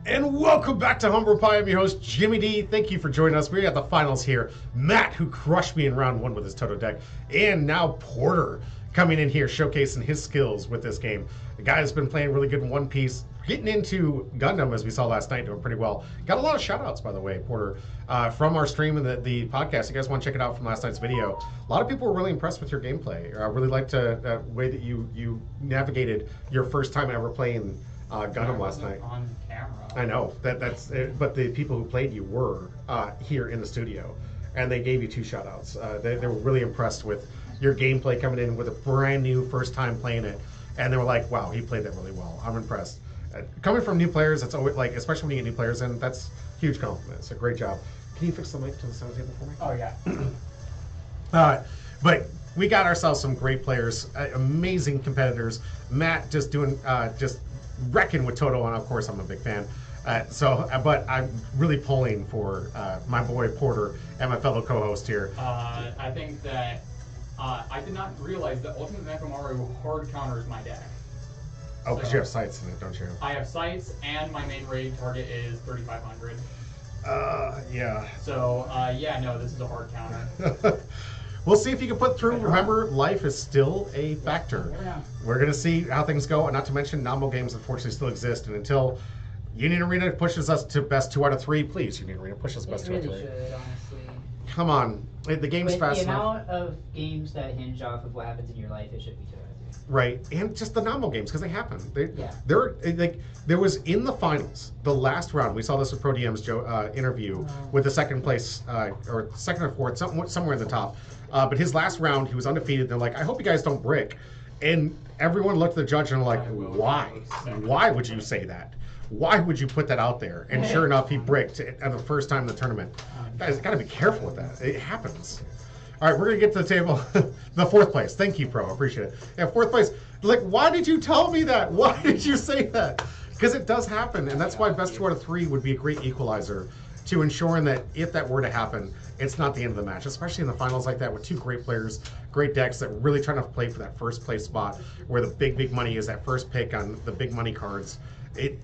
And welcome back to Humble Pie. I'm your host, Jimmy D. Thank you for joining us. We got the finals here. Matt, who crushed me in round 1 with his Toto deck, and now Porter coming in here, showcasing his skills with this game. The guy has been playing really good in One Piece, getting into Gundam, as we saw last night, doing pretty well. Got a lot of shout-outs, by the way, Porter, from our stream and the podcast. You guys want to check it out from last night's video. A lot of people were really impressed with your gameplay. I really liked the way that you navigated your first time ever playing Gundam last night. On camera. I know that's but the people who played you were here in the studio, and they gave you 2 shout-outs. They were really impressed with your gameplay coming in with a brand new first time playing it, and they were like, wow, he played that really well. I'm impressed. Coming from new players, it's always like, especially when you get new players in, that's huge compliment. It's a great job. Can you fix the mic to the sound table for me? Oh yeah. But we got ourselves some great players, amazing competitors. Matt just doing just wrecking with Toto, and of course I'm a big fan. But I'm really pulling for my boy Porter and my fellow co-host here. I think that I did not realize that Ultimate Mechamaru hard counters my deck. Oh, because you have sights in it, don't you? I have sights, and my main raid target is 3,500. Yeah. So, yeah, no, this is a hard counter. We'll see if you can put through. Remember, life is still a factor. Yeah. We're going to see how things go, and not to mention, Nambo games unfortunately still exist, and until Union Arena pushes us to best 2 out of 3, please, Union Arena, push us best 2 out of 3. Should, honestly. Come on. The game's With fast the enough. amount of games that hinge off of what happens in your life, it should be 2 out of 3. Right, and just the Nambo games, because they happen. Yeah. There was in the finals, the last round, we saw this with Pro DM's interview with the second place, or second or fourth, somewhere in the top. But his last round, he was undefeated. They're like, I hope you guys don't brick. And everyone looked at the judge and like, why? Why would you say that? Why would you put that out there? And sure enough, he bricked at the first time in the tournament. Guys, gotta be careful with that. It happens. All right, we're gonna get to the table. The 4th place. Thank you, Pro. I appreciate it. Yeah, 4th place. Like, why did you tell me that? Why did you say that? Because it does happen, and that's why best 2 out of 3 would be a great equalizer to ensuring that if that were to happen, it's not the end of the match, especially in the finals like that with 2 great players, great decks that really trying to play for that first place spot where the big money is, that first pick on the big money cards.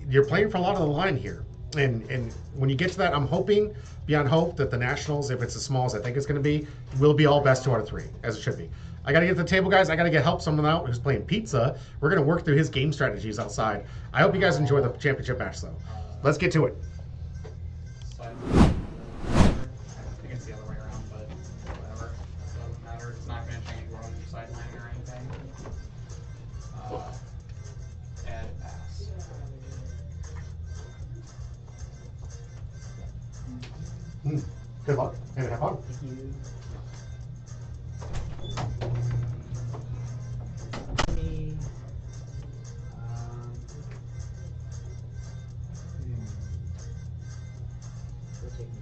You're playing for a lot of the line here. And when you get to that, I'm hoping, beyond hope, that the Nationals, if it's as small as I think it's going to be, will be all best 2 out of 3, as it should be. I got to get to the table, guys. I got to get help someone out who's playing pizza. We're going to work through his game strategies outside. I hope you guys enjoy the championship match, though. Let's get to it. I think it's the other way around, but whatever. It doesn't matter. It's not going to change what I'm sidelining or anything. Add pass. Good luck, and have fun. Thank you. Me. We'll take me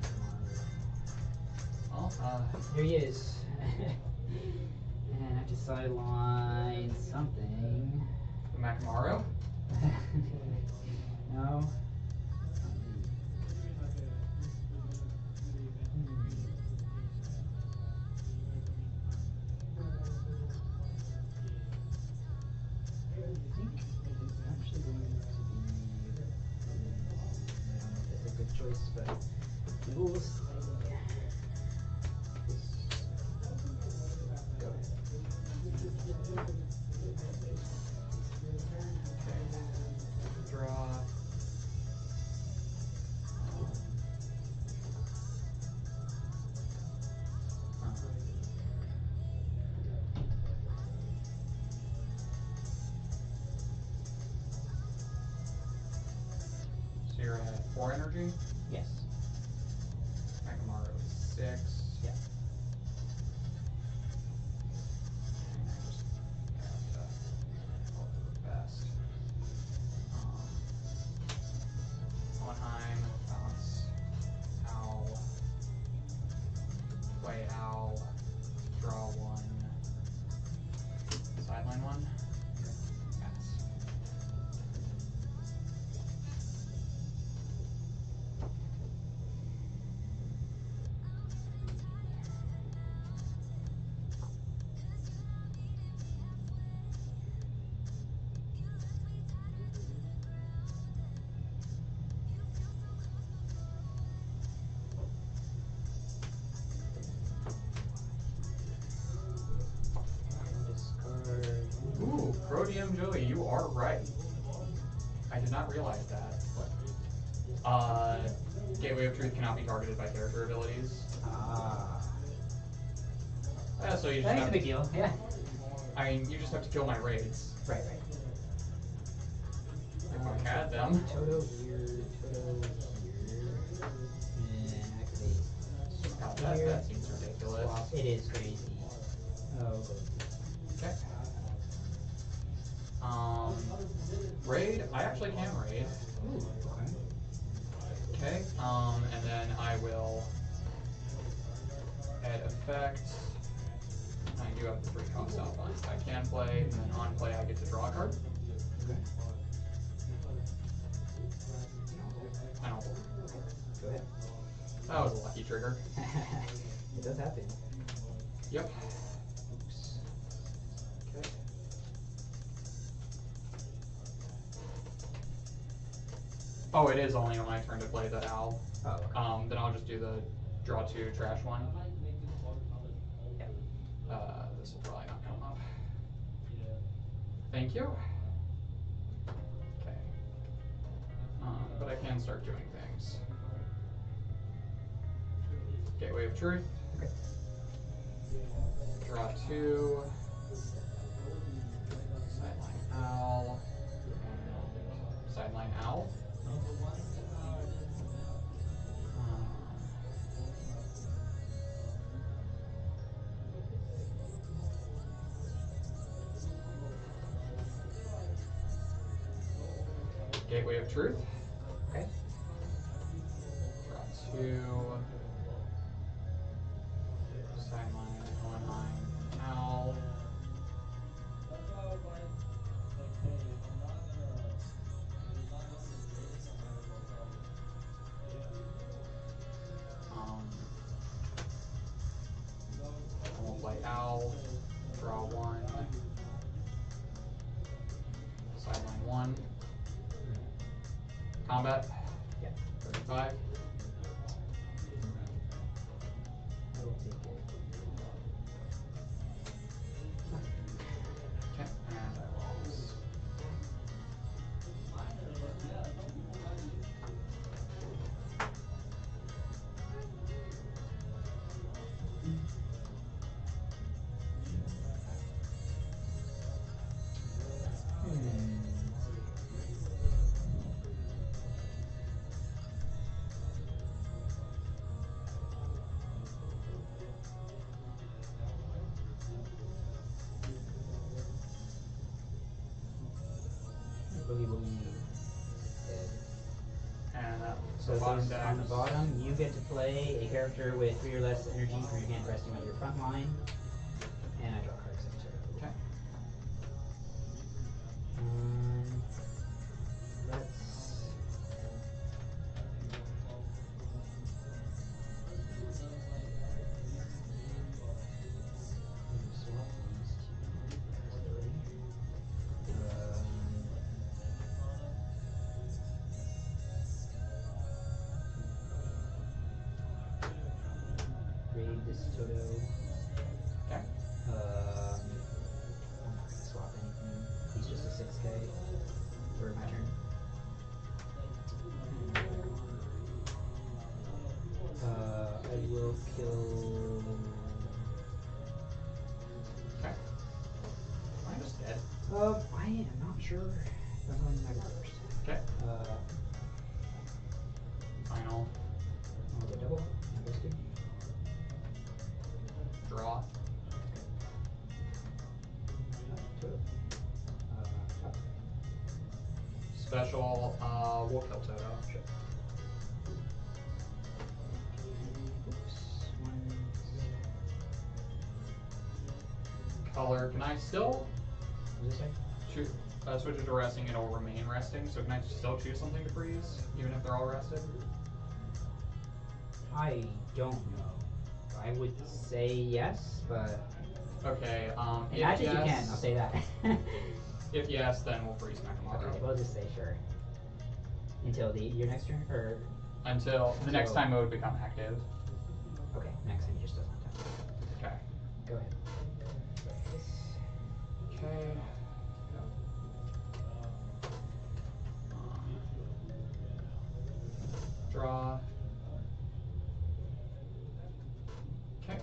tomorrow. Well, Here he is. And I have to sideline something. the Mechamaru. No. Choice, but we'll see. Draw. So you're at 4 energy. Yes. Mechamaru is 6. Yeah. And I just have to hope for the best. Hohenheim, balance, owl, play owl, draw 1, sideline 1, pass. are right. I did not realize that. Gateway of Truth cannot be targeted by character abilities. Yeah, so you just That's have a big deal. Yeah. I mean, you just have to kill my raids. Right. If I had them. Toto here. Toto here. And activate. God, Here. that seems ridiculous. Swap. It is crazy. Oh, Okay. Raid. I actually can raid. ooh, okay. Okay. And then I will add effect. I do have the 3 cost outline. I can play, and then on play I get to draw a card. Okay. I don't. Go ahead. That was a lucky trigger. It does happen. Yep. Oops. Okay. Oh, it is only on my turn to play the owl. Oh, okay. Then I'll just do the draw 2 trash one. Yeah. This will probably not come up. Thank you. Okay. But I can start doing things. Gateway of Truth. Okay. Draw 2. Sideline owl. Sideline owl. Gateway of Truth. Okay. Draw 2. Sideline 1/9 owl. We'll play owl. Draw 1. Sideline 1. Combat. Yeah. 35. I will take it. Okay, and I will. Boogie Boogie. Dead. And So bottom those on the decks. bottom, you get to play a character with 3 or less energy from your hand resting on your front line. And I draw cards after. Okay. Let's. Swap these raid this Toto. Okay. I'm not gonna swap anything. He's just a 6K for my turn. I will kill. Okay. I'm just dead. I am not sure. I'm going to first. Okay. I'll Final. go double. That goes 2. Draw. Toto. Top. Special. We'll kill Toto. Sure. Oops. 1. Color. Can I still What does it say? choose? Switch it to resting. It'll remain resting. So can I still choose something to freeze, even if they're all rested? I don't know. I would say yes, but Okay. in If Magic yes, you can. I'll say that. If yes, then we'll freeze Nakamura. Okay, we'll just say sure. Until your next turn, or Until the next So- time mode become active. okay, next time he just doesn't have to. Okay. Go ahead. Okay. Draw. Okay.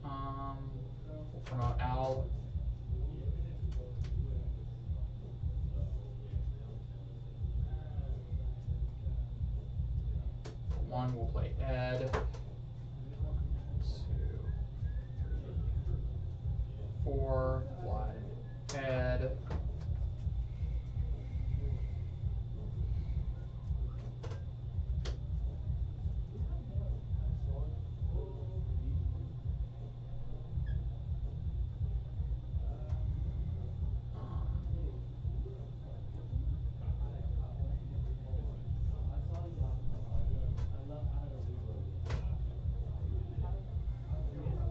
We'll promote Owl. For 1, we'll play Ed. 1, 2, 3, 4. Fly Ed.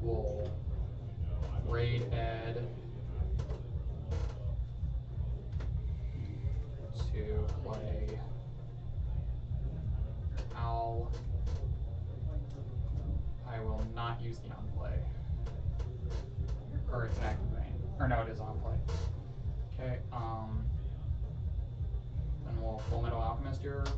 We'll raid Ed to play Owl. I will not use the on play. Or it's an active vein. Or no, it is on play. Okay, then we'll Full Metal Alchemist your okay.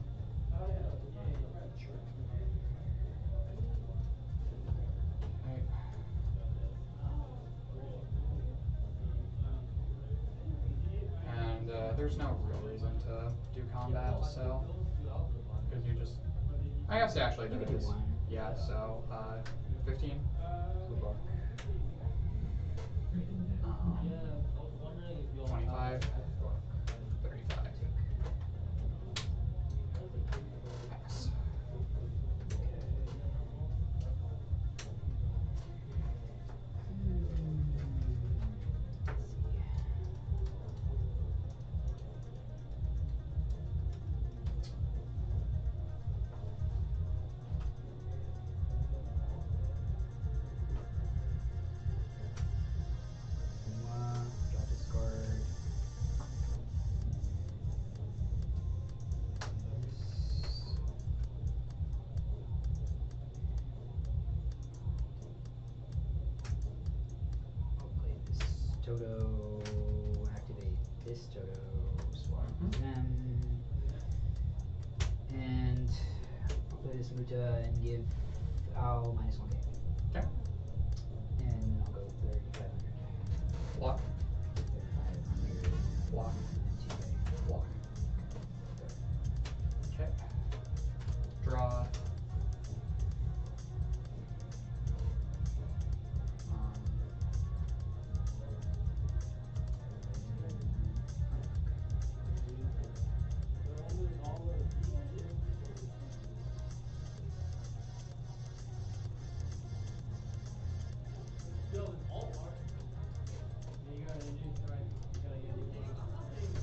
And there's no real reason to do combat, so because you just I guess actually there is. Yeah, so 15. Good luck. 25. 35. Pass. Draw discard. I'll play this Toto, activate this Toto, swap them, and I'll play this Muta and give Al -1K. Okay. And I'll go 3,500. Block. 3,500. Block. And 2K. Block. Okay. Draw.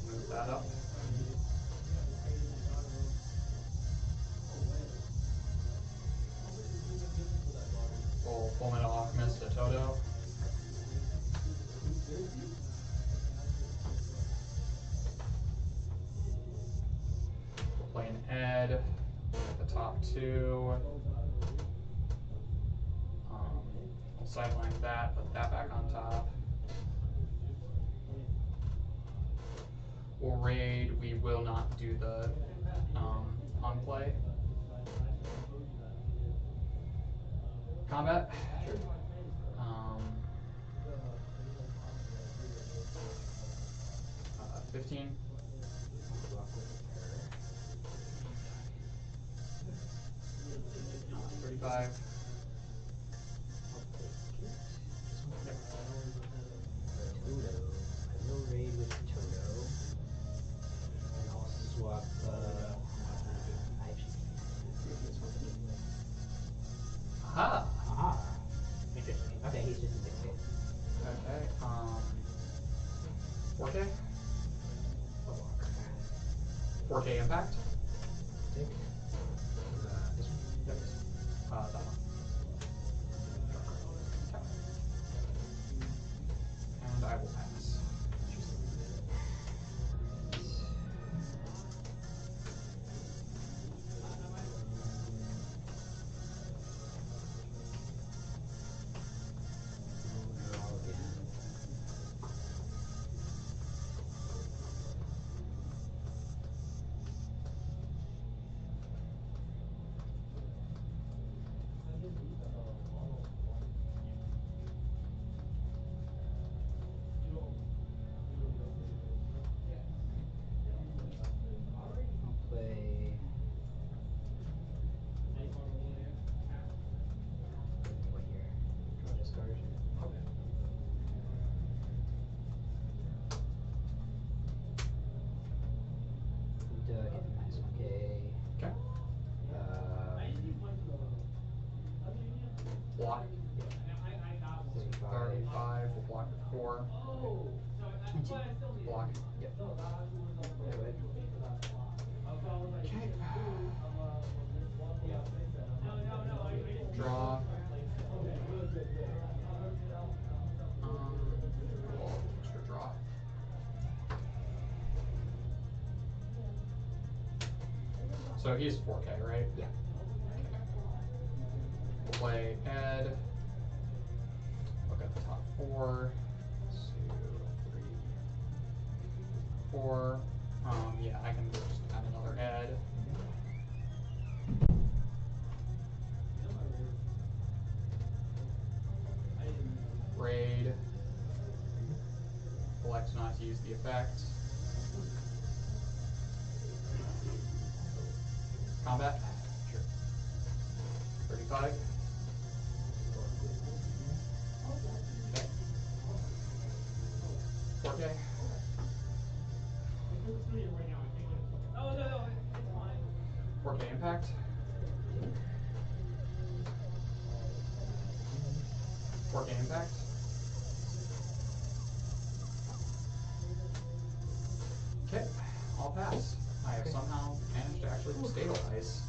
Move that up. Full Metal Alchemist to Toto. We'll play an Ed at the top 2. We'll sideline that, put that back on top. We'll raid. We will not do the on play. Combat. Sure. 15. Block with her. 35. Yep. Toto. I will raid with Toto. And I'll swap I actually Aha! Aha. Interesting. Okay, he's just a 6K. Okay. 4K? I'll block. 4K impact? Take. This one. Yep. That one. Okay. And I will pass. Draw again. block. 35, we'll block with 4. And 2. Block. Yep. Okay. Draw. Well, extra draw. So he's 4K, right? Yeah. We'll play Ed. Look at the top 4. 2, 3, 4. Yeah, I can just add another Ed. Raid. Elect not to use the effect. Combat. Sure. 35. Okay. 4K. No, it's fine. 4K impact. Impact. Okay, I'll pass. I have somehow managed to actually stabilize.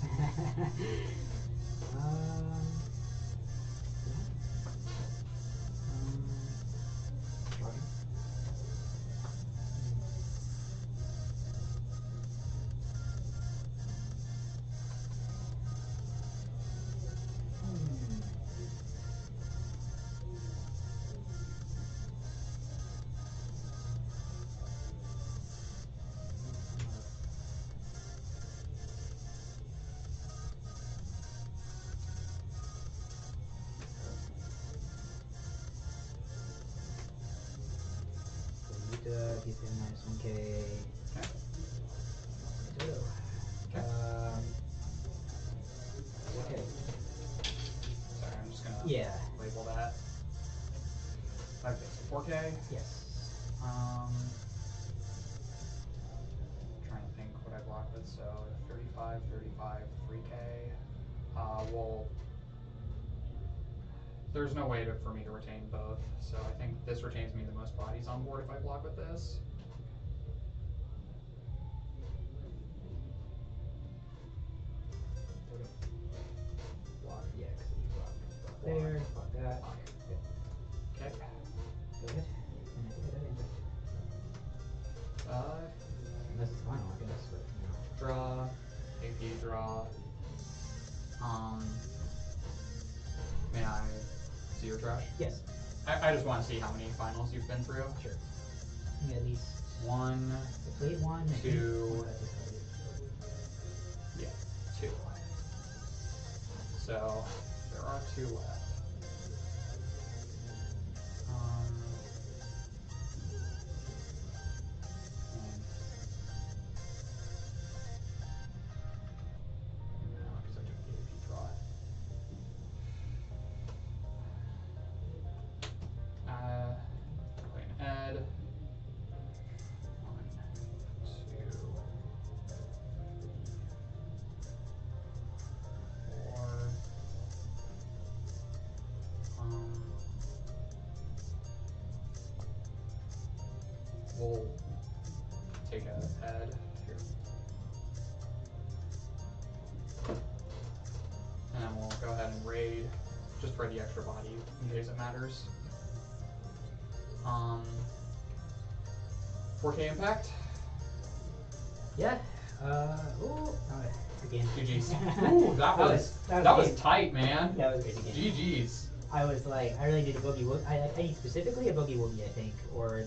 He's in -1K. Okay. Okay. Sorry, I'm just gonna Yeah. label that. Okay, so 4K. Yes. Trying to think what I block with. So 35, 35, 3K. Well, there's no way for me to retain both, so I think this retains me the most bodies on board if I block with this. Block. Yeah, because you block there. Block that. Good. Okay. Go ahead. And I think I did impact. Unless it's final, I guess. But no. Draw. AP draw. May I see your trash? Yes. I just want to see how many finals you've been through. Sure. Yeah, at least 1, I played one. I think 2. I decided. Yeah, 2. So there are 2 left. No, because I took the AP draw. Play an Ed. 1, 2, 4. We'll take a Ed here. And then we'll go ahead and raid just for the extra body in case it matters. 4K impact. Yeah. Again. GG's. Ooh, that was good. tight, man. That was good again. GG's. I was like, I really did a boogie woogie. I need specifically a boogie woogie, I think, or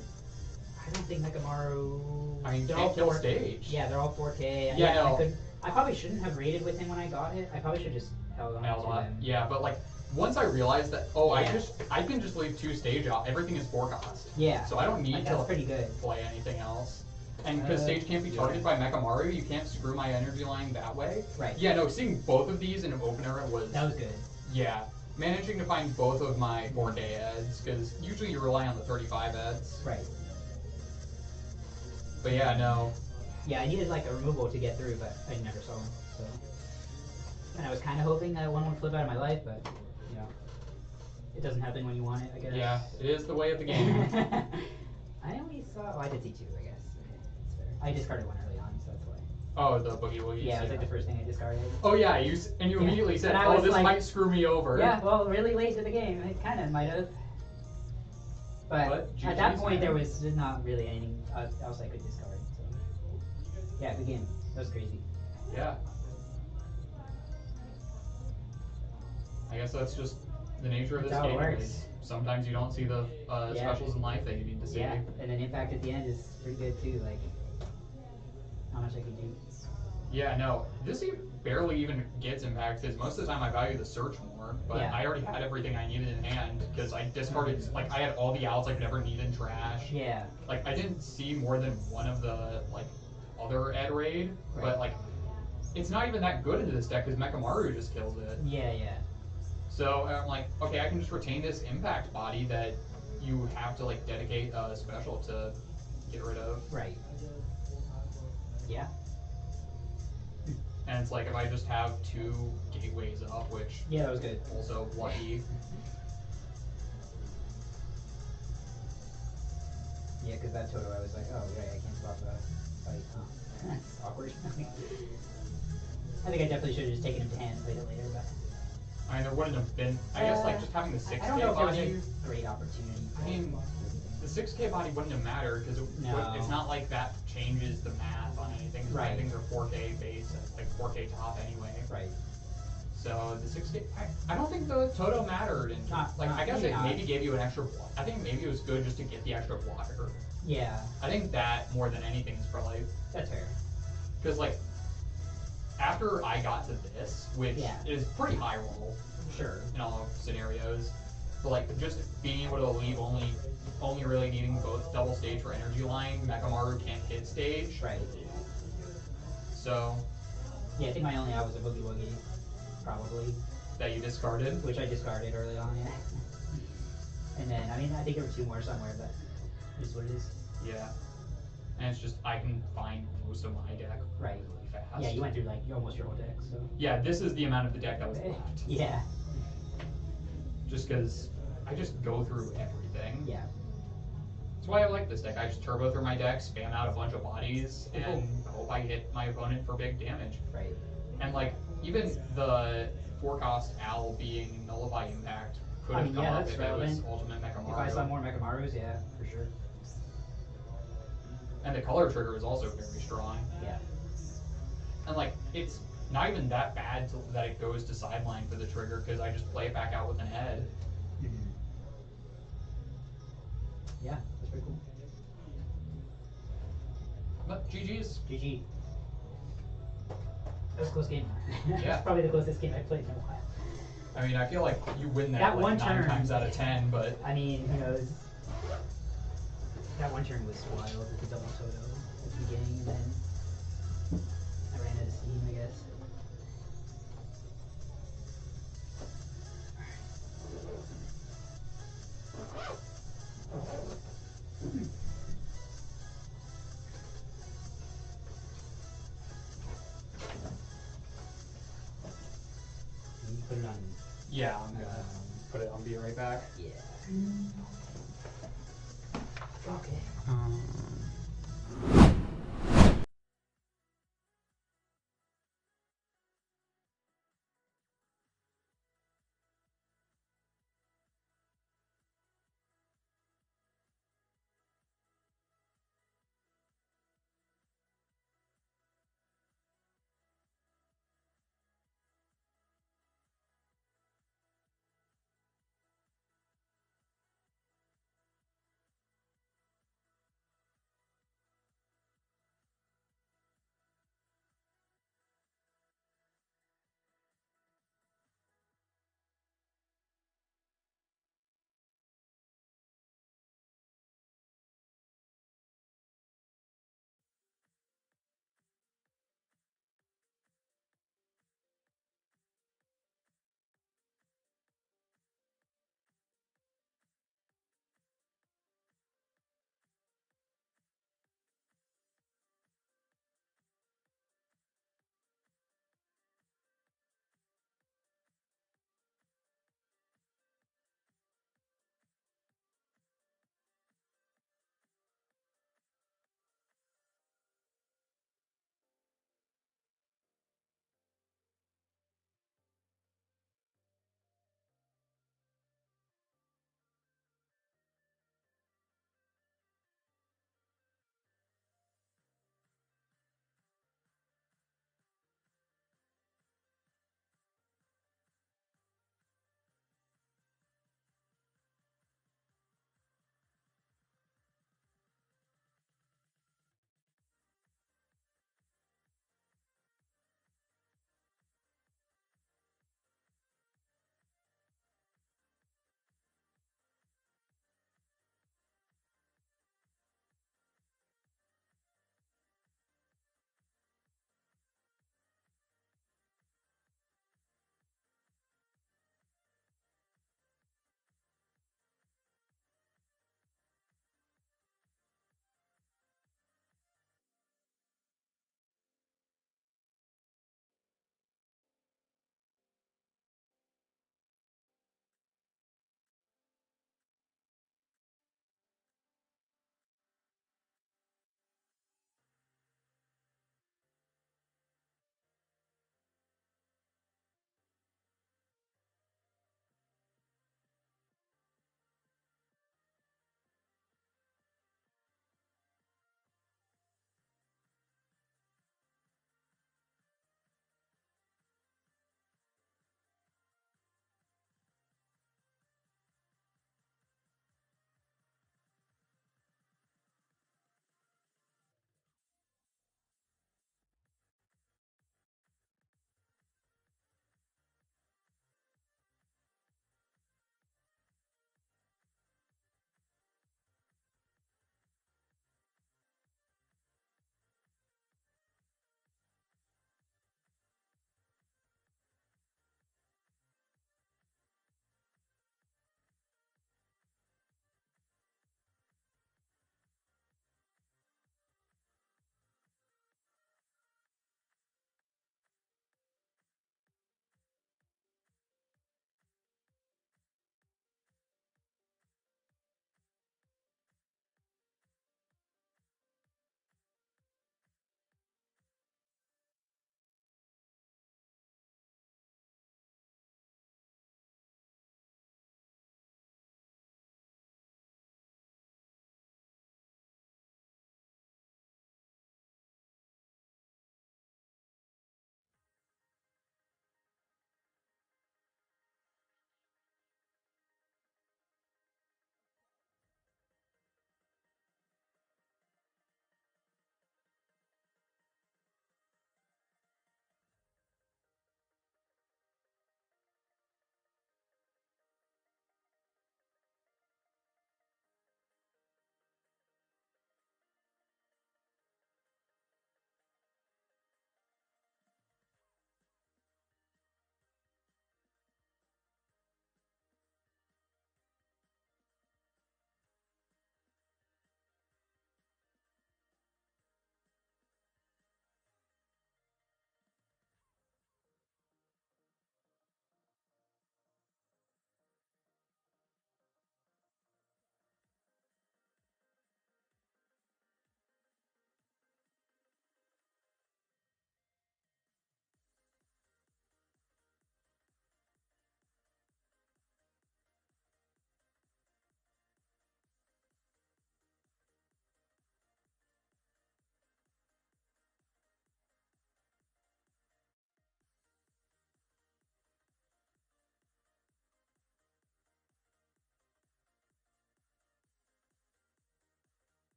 I don't think Mekamaru. I mean, they're can't all kill 4K. stage. Yeah, they're all 4K. Yeah, no. I probably shouldn't have raided with him when I got it. I probably should just held on Nailed to on. him. Yeah, but like once I realized that, Yeah. I can just leave 2 stage off. Everything is 4 cost. Yeah. So I don't need Like, to that's pretty good. play anything else. And because Uh, stage can't be targeted by Mekamaru, you can't screw my energy line that way. Right. Yeah, no, seeing both of these in an opener was That was good. yeah. Managing to find both of my 4K eds, because usually you rely on the 35 eds. Right. But yeah, no. Yeah, I needed like a removal to get through, but I never saw him. So, and I was kind of hoping that one would flip out of my life, but you know. It doesn't happen when you want it, I guess. Yeah, it is the way of the game. I only saw. Oh, I did see 2, I guess. Okay, that's fair. I discarded 1 early on, so that's why. Oh, the boogie woogie. Yeah, it was like the first thing I discarded. Oh yeah, you Yeah. immediately said, And I "Oh, was this like- might screw me over." Yeah, well, really late to the game. It kind of might have. But But at that GG's, point, there man. was not really anything else I could discard. So. Yeah, good game. That was crazy. Yeah. I guess that's just the nature of That's this how it game. works. is Sometimes you don't see the Yeah. specials in life that you need to see. Yeah, and then impact at the end is pretty good too. Like how much I can do. Yeah, no, this barely even gets impact because most of the time I value the search more, but Yeah. I already had everything I needed in hand because I discarded, like, I had all the outs I could ever need in trash. Yeah. Like, I didn't see more than one of the, like, other Ed Raid, Right. but, like, it's not even that good into this deck because Mechamaru just kills it. Yeah, yeah. So I'm like, okay, I can just retain this impact body that you have to, like, dedicate a special to get rid of. Right. Yeah. And it's like, if I just have 2 gateways up, which Yeah, that was good. also lucky. Yeah, because that Toto, I was like, oh, right, I can't swap the fight. Oh, that's awkward. I think I definitely should have just taken him to hand and played it later, but. I mean, there wouldn't have been. I guess like just having the 6K I don't know if there was body. a great opportunity. I mean, the 6K body wouldn't have mattered because No. it's not like that changes the math on anything. 'Cause Right. Things are 4K base, like 4K top anyway. Right. So the 6K, I don't think the Toto mattered, and I guess maybe it not. maybe gave you an extra. I think maybe it was good just to get the extra blocker. Yeah, I think that more than anything is probably that's fair. because like after I got to this, which Yeah. is pretty high roll. Sure. In all scenarios. But like just being able to leave only really needing both double stage for energy line, Mechamaru can't hit stage. Right. So Yeah, I think my only out was a Boogie Woogie, probably, that you discarded. which I discarded early on, yeah. And then, I mean, I think there were 2 more somewhere, but it is what it is. Yeah. And it's just I can find most of my deck Right. really fast. Yeah, you went through like almost your whole deck, so. Yeah, this is the amount of the deck that was left. Yeah. Just because I just go through everything. Yeah. That's why I like this deck. I just turbo through my deck, spam out a bunch of bodies, and hope I hit my opponent for big damage. Right. And like even the 4-cost Owl being Nullify Impact could I have mean, come yeah, up that's if it was relevant. Ultimate Mechamaru. If I saw more Mechamaru's, yeah, for sure. And the color trigger is also very strong. Yeah. And like it's not even that bad that it goes to sideline for the trigger because I just play it back out with an head. Yeah, that's pretty cool. But GG's. GG. That was a close game. Yeah. That's probably the closest game I've played in a while. I mean, I feel like you win that, That like one 9 turn. times out of 10, but I mean, who knows? That one turn was wild with the double Toto at the beginning, and then I ran out of steam, I guess. You put it on. yeah, I'm gonna put it on. Be right back. Yeah. Okay.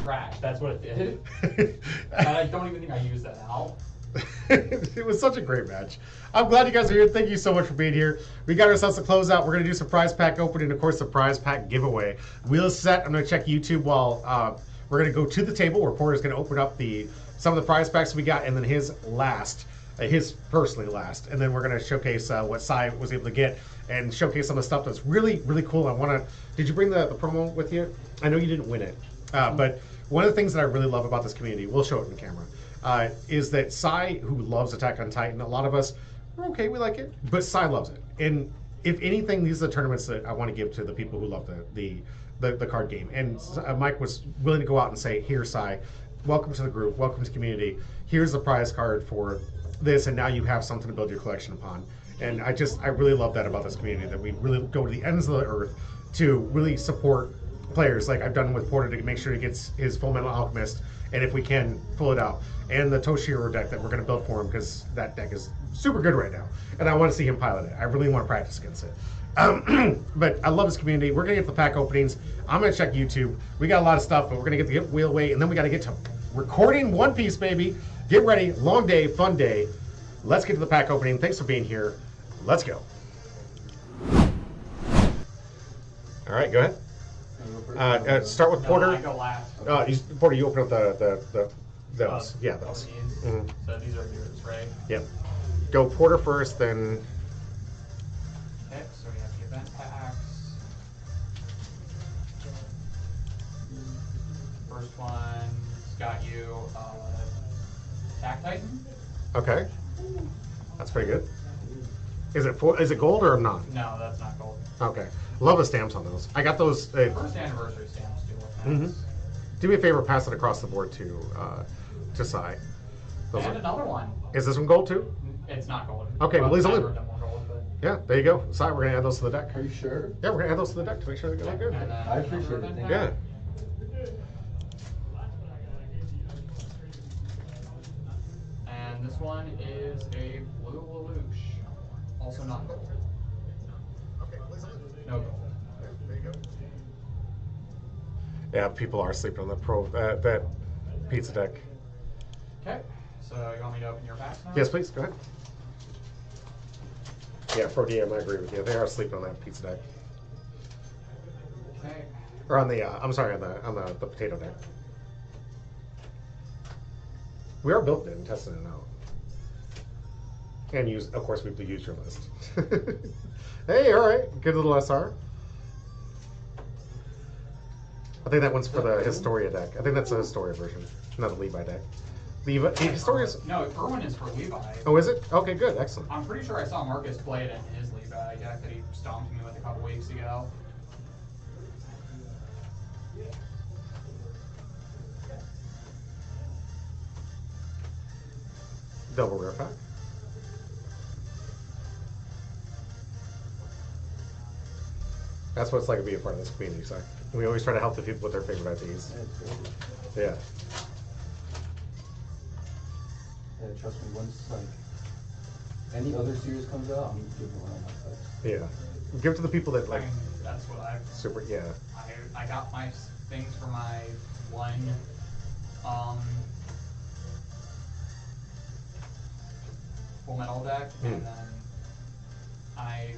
trash. That's what it did. I don't even think I used that out. It was such a great match. I'm glad you guys are here. Thank you so much for being here. We got ourselves a closeout. We're going to do some prize pack opening, of course, the prize pack giveaway. Wheel is set. I'm going to check YouTube while we're going to go to the table where Porter's going to open up some of the prize packs we got, and then his personally last. And then we're going to showcase what Sai was able to get and showcase some of the stuff that's really, really cool. Did you bring the promo with you? I know you didn't win it, but one of the things that I really love about this community, we'll show it in camera, is that Sai, who loves Attack on Titan, a lot of us, we're okay, we like it, but Sai loves it. And if anything, these are the tournaments that I want to give to the people who love the card game. And Mike was willing to go out and say, here, Sai, welcome to the group, welcome to the community. Here's the prize card for this, and now you have something to build your collection upon. And I really love that about this community, that we really go to the ends of the earth to really support players like I've done with Porter to make sure he gets his Full Metal Alchemist, and if we can, pull it out. And the Toshiro deck that we're going to build for him, because that deck is super good right now. And I want to see him pilot it. I really want to practice against it. But I love this community. We're going to get the pack openings. I'm going to check YouTube. We got a lot of stuff, but we're going to get the wheel away, and then we got to get to recording One Piece, baby. Get ready. Long day, fun day. Let's get to the pack opening. Thanks for being here. Let's go. All right, go ahead. Start with Porter. I go last. Porter, you open up those. Yeah, those. These. Mhm. So these are yours, right? Yep. Go Porter first, then. Okay, so we have the event packs. First one's got you Attack Titan. Okay. That's pretty good. Is it gold or not? No, that's not gold. Okay. Love the stamps on those. I got those. First anniversary stamps do look nice. Do me a favor, pass it across the board to Sai. Those And are- another one. Is this one gold too? It's not gold. Okay, well, these I only- wrote them more gold, but. Yeah, there you go. Sai, we're gonna add those to the deck. Are you sure? Yeah, we're gonna add those to the deck to make sure they look good. And then I appreciate another it, event thank Yeah. pack. And this one is a blue Lelouch, also not gold. No gold. Yeah, people are sleeping on that pizza deck. Okay, so you want me to open your packs now? Yes, please. Go ahead. Yeah, Pro DM, I agree with you. They are sleeping on that pizza deck, Okay. or on the. I'm sorry, on the potato deck. We are built in, testing it out, and of course, we've used your list. Hey, all right, good little SR. I think that one's for the Historia deck. I think that's the Historia version, not the Levi deck. The Historia's. No, Irwin is for Levi. Oh, is it? Okay, good, excellent. I'm pretty sure I saw Marcus play it in his Levi deck that he stomped me with a couple weeks ago. Double rare pack. That's what it's like to be a part of this community, so we always try to help the people with their favorite IPs. Yeah. Yeah, trust me, once like any other series comes out, I'm giving one of my cards. Yeah. Give it to the people that I like mean, that's what I've. super. Yeah. I got my things for my one. Full Metal deck, and then I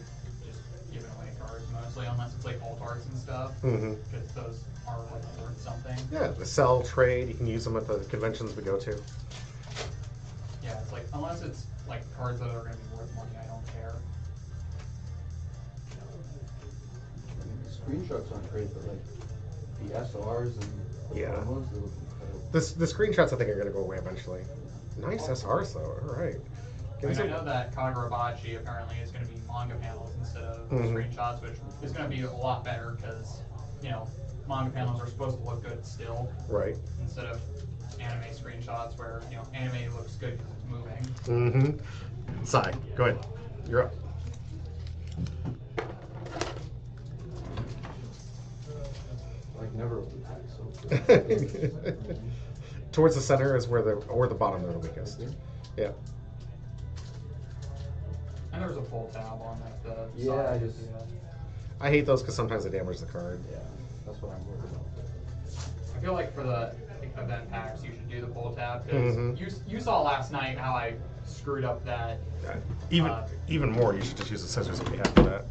just give away cards mostly, unless it's like alt arts and stuff. Mm-hmm. Because those are like worth something. Yeah. The sell trade. You can use them at the conventions we go to. Yeah, it's like unless it's like cards that are going to be worth money, I don't care. I mean, the screenshots aren't great, but like the SRs and the Yeah. promos, they look incredible. The screenshots I think are going to go away eventually. Nice SRs though. All right. I mean, I know that Kagurabachi apparently is going to be manga panels instead of Mhm. screenshots, which is going to be a lot better because, you know, manga panels are supposed to look good still Right. instead of anime screenshots where, you know, anime looks good because it's moving. Mm-hmm. Sai, go ahead. You're up. Like never open pack, so. Towards the center is where the bottom are the weakest. Yeah. And there's a full tab on like the Yeah, side. I just- I hate those because sometimes they damage the card. Yeah, that's what I'm worried about. I feel like for the event packs, you should do the pull tab because Mhm. you saw last night how I screwed up that. Even more, you should just use the scissors if you have for that.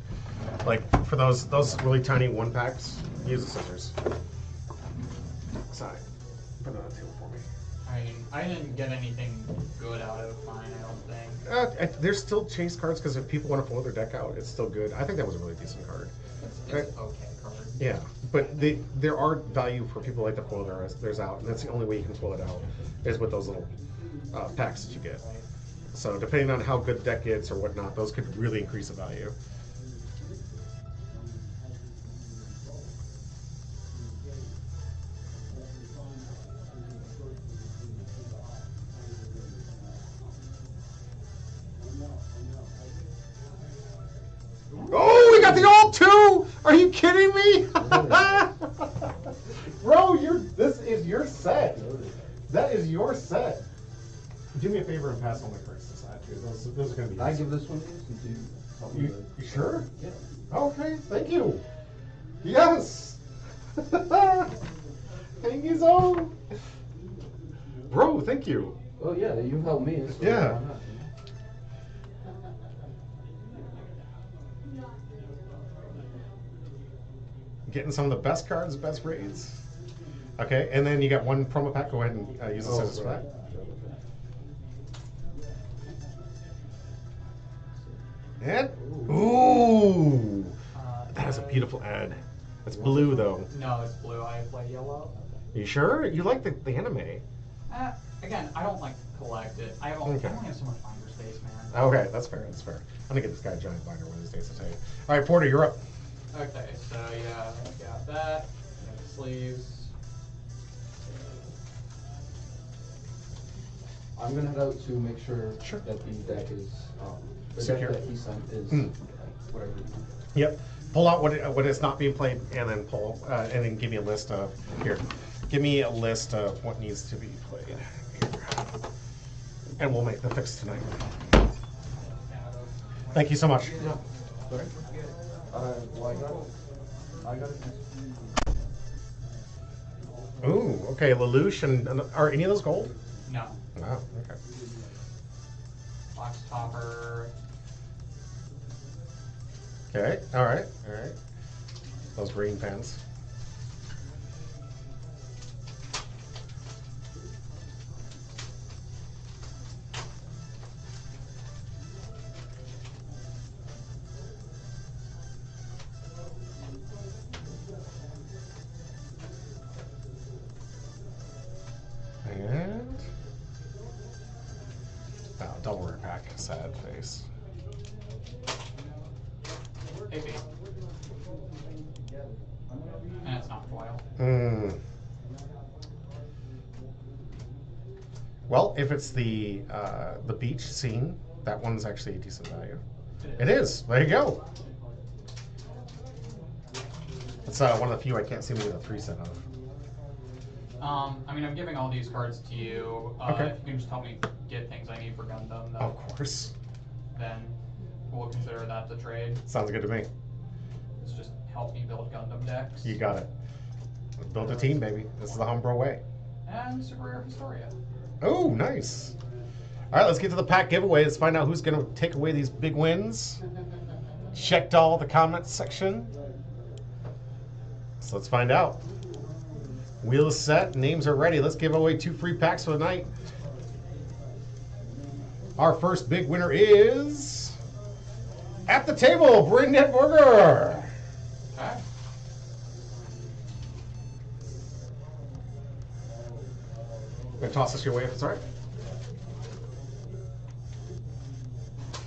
Like for those really tiny one packs, use the scissors. Sorry, put it on the table for me. I mean, I didn't get anything good out of mine, I don't think. There's still chase cards because if people want to pull their deck out, it's still good. I think that was a really decent card. It's Right. an okay card. Yeah, but there are value for people like to pull theirs out, and that's the only way you can pull it out is with those little packs that you get. Right. So depending on how good the deck gets or whatnot, those could really increase the value. Oh, we got the alt too! Are you kidding me? Bro, this is your set. That is your set. Do me a favor and pass all my cards to the side too. Those are gonna be. I give this one to you since you helped me You, with it. you sure? Yeah. Okay, thank you. Yes. Thank you so. Bro, thank you. Oh yeah, you helped me. So Yeah. why not, Getting some of the best cards, best raids. Okay, and then you got one promo pack. Go ahead and use the Oh, scissors for right. that. And ooh, that is a beautiful ad. It's blue though. No, it's blue. I play yellow. You sure? You like the anime? Again, I don't like to collect it. I only have so much binder space, man. Okay, that's fair. That's fair. I'm gonna get this guy a giant binder one of these days. I'll tell you. All right, Porter, you're up. Okay, so yeah, I got that. I got the sleeves. I'm gonna head out to make sure Sure. that the deck is the Secure. deck that he sent is Mm. whatever. Yep. Pull out what is not being played, and then and then give me a list of here. Give me a list of what needs to be played here, and we'll make the fix tonight. Thank you so much. Yeah. Sorry. Well, I got it. Ooh, okay, Lelouch, and are any of those gold? No. Wow. Okay. Box topper. Okay. All right. All right. Those green pens. And oh, double rare pack. Sad face. AP. And it's not foil. Hmm. Well, if it's the beach scene, that one's actually a decent value. It is. There you go. It's one of the few I can't seem to get a 3 set of. I mean, I'm giving all these cards to you. Okay. If you can just help me get things I need for Gundam, though, Of course. then we'll consider that the trade. Sounds good to me. It's just help me build Gundam decks. You got it. Build a team, baby. This is the Humbro way. And Super Rare Historia. Oh, nice. All right, let's get to the pack giveaway. Let's find out who's going to take away these big wins. Checked all the comments section. So let's find out. Wheel is set. Names are ready. Let's give away 2 free packs for the night. Our first big winner is at the table, Brynette Burger. Okay. I'm going to toss this your way if it's all right.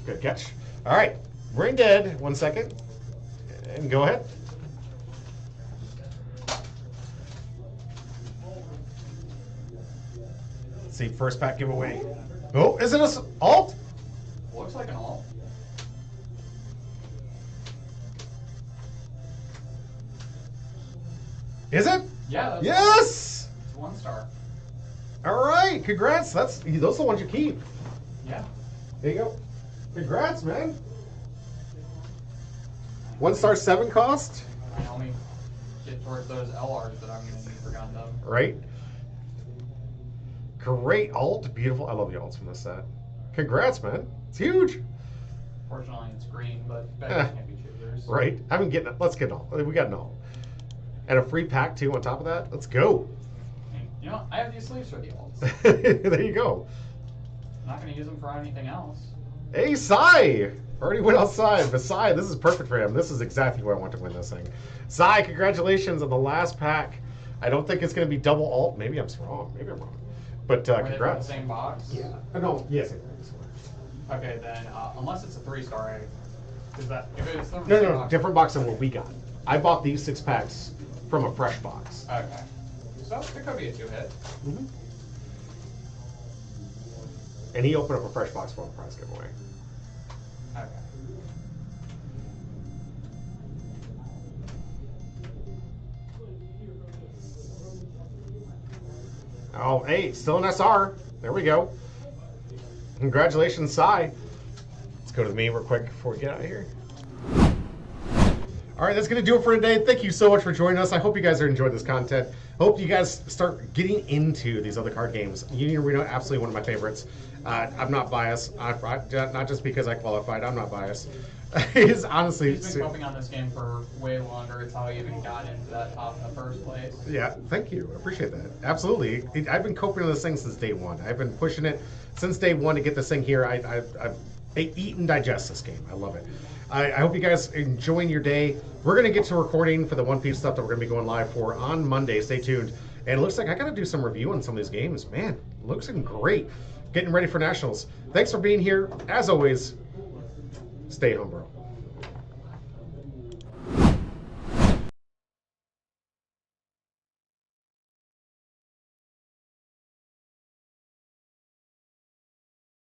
Good catch. All right. Brain dead. 1 second. And go ahead. Let's see. First pack giveaway. Oh, is it a alt? Looks like an alt. Is it? Yeah, that's Yes! It's 1 star. All right. Congrats. Those are the ones you keep. Yeah. There you go. Congrats, man. 1 star 7 cost? Naomi. get towards those LRs that I'm going to need for Gundam. Right? Great alt. Beautiful. I love the alts from this set. Congrats, man. It's huge. Fortunately, it's green, but Eh. better can't be choosers. Right? I haven't getting it. Let's get an alt. We got an alt. And a free pack, too, on top of that. Let's go. And, you know, I have these sleeves for the alts. There you go. I'm not going to use them for anything else. Hey, Sai! Already went outside, but Sai, this is perfect for him. This is exactly where I want to win this thing. Sai, congratulations on the last pack. I don't think it's going to be double alt. Maybe I'm wrong. Maybe I'm wrong. But Were they from the congrats. same box? Yeah. No, yes. Okay, then, unless it's a 3-star, is that, if it's from the No, same no, no. box- Different box than what we got. I bought these 6 packs from a fresh box. Okay. So, it could be a 2-hit. And he opened up a fresh box for a prize giveaway. Okay. Oh, hey, still an SR. There we go. Congratulations, Sai. Let's go to me real quick before we get out of here. All right, that's going to do it for today. Thank you so much for joining us. I hope you guys are enjoying this content. Hope you guys start getting into these other card games. Union Arena, absolutely one of my favorites. I'm not biased, not just because I qualified. I'm not biased. It's honestly... He's been coping on this game for way longer. It's how he even got into that top in the first place. Yeah, thank you. I appreciate that. Absolutely. I've been coping with this thing since day one. I've been pushing it since day one to get this thing here. I've eat and digest this game. I love it. I hope you guys enjoying your day. We're going to get to recording for the One Piece stuff that we're going to be going live for on Monday. Stay tuned. And it looks like I got to do some review on some of these games. Man, looks great. Getting ready for Nationals. Thanks for being here. As always, stay home, bro.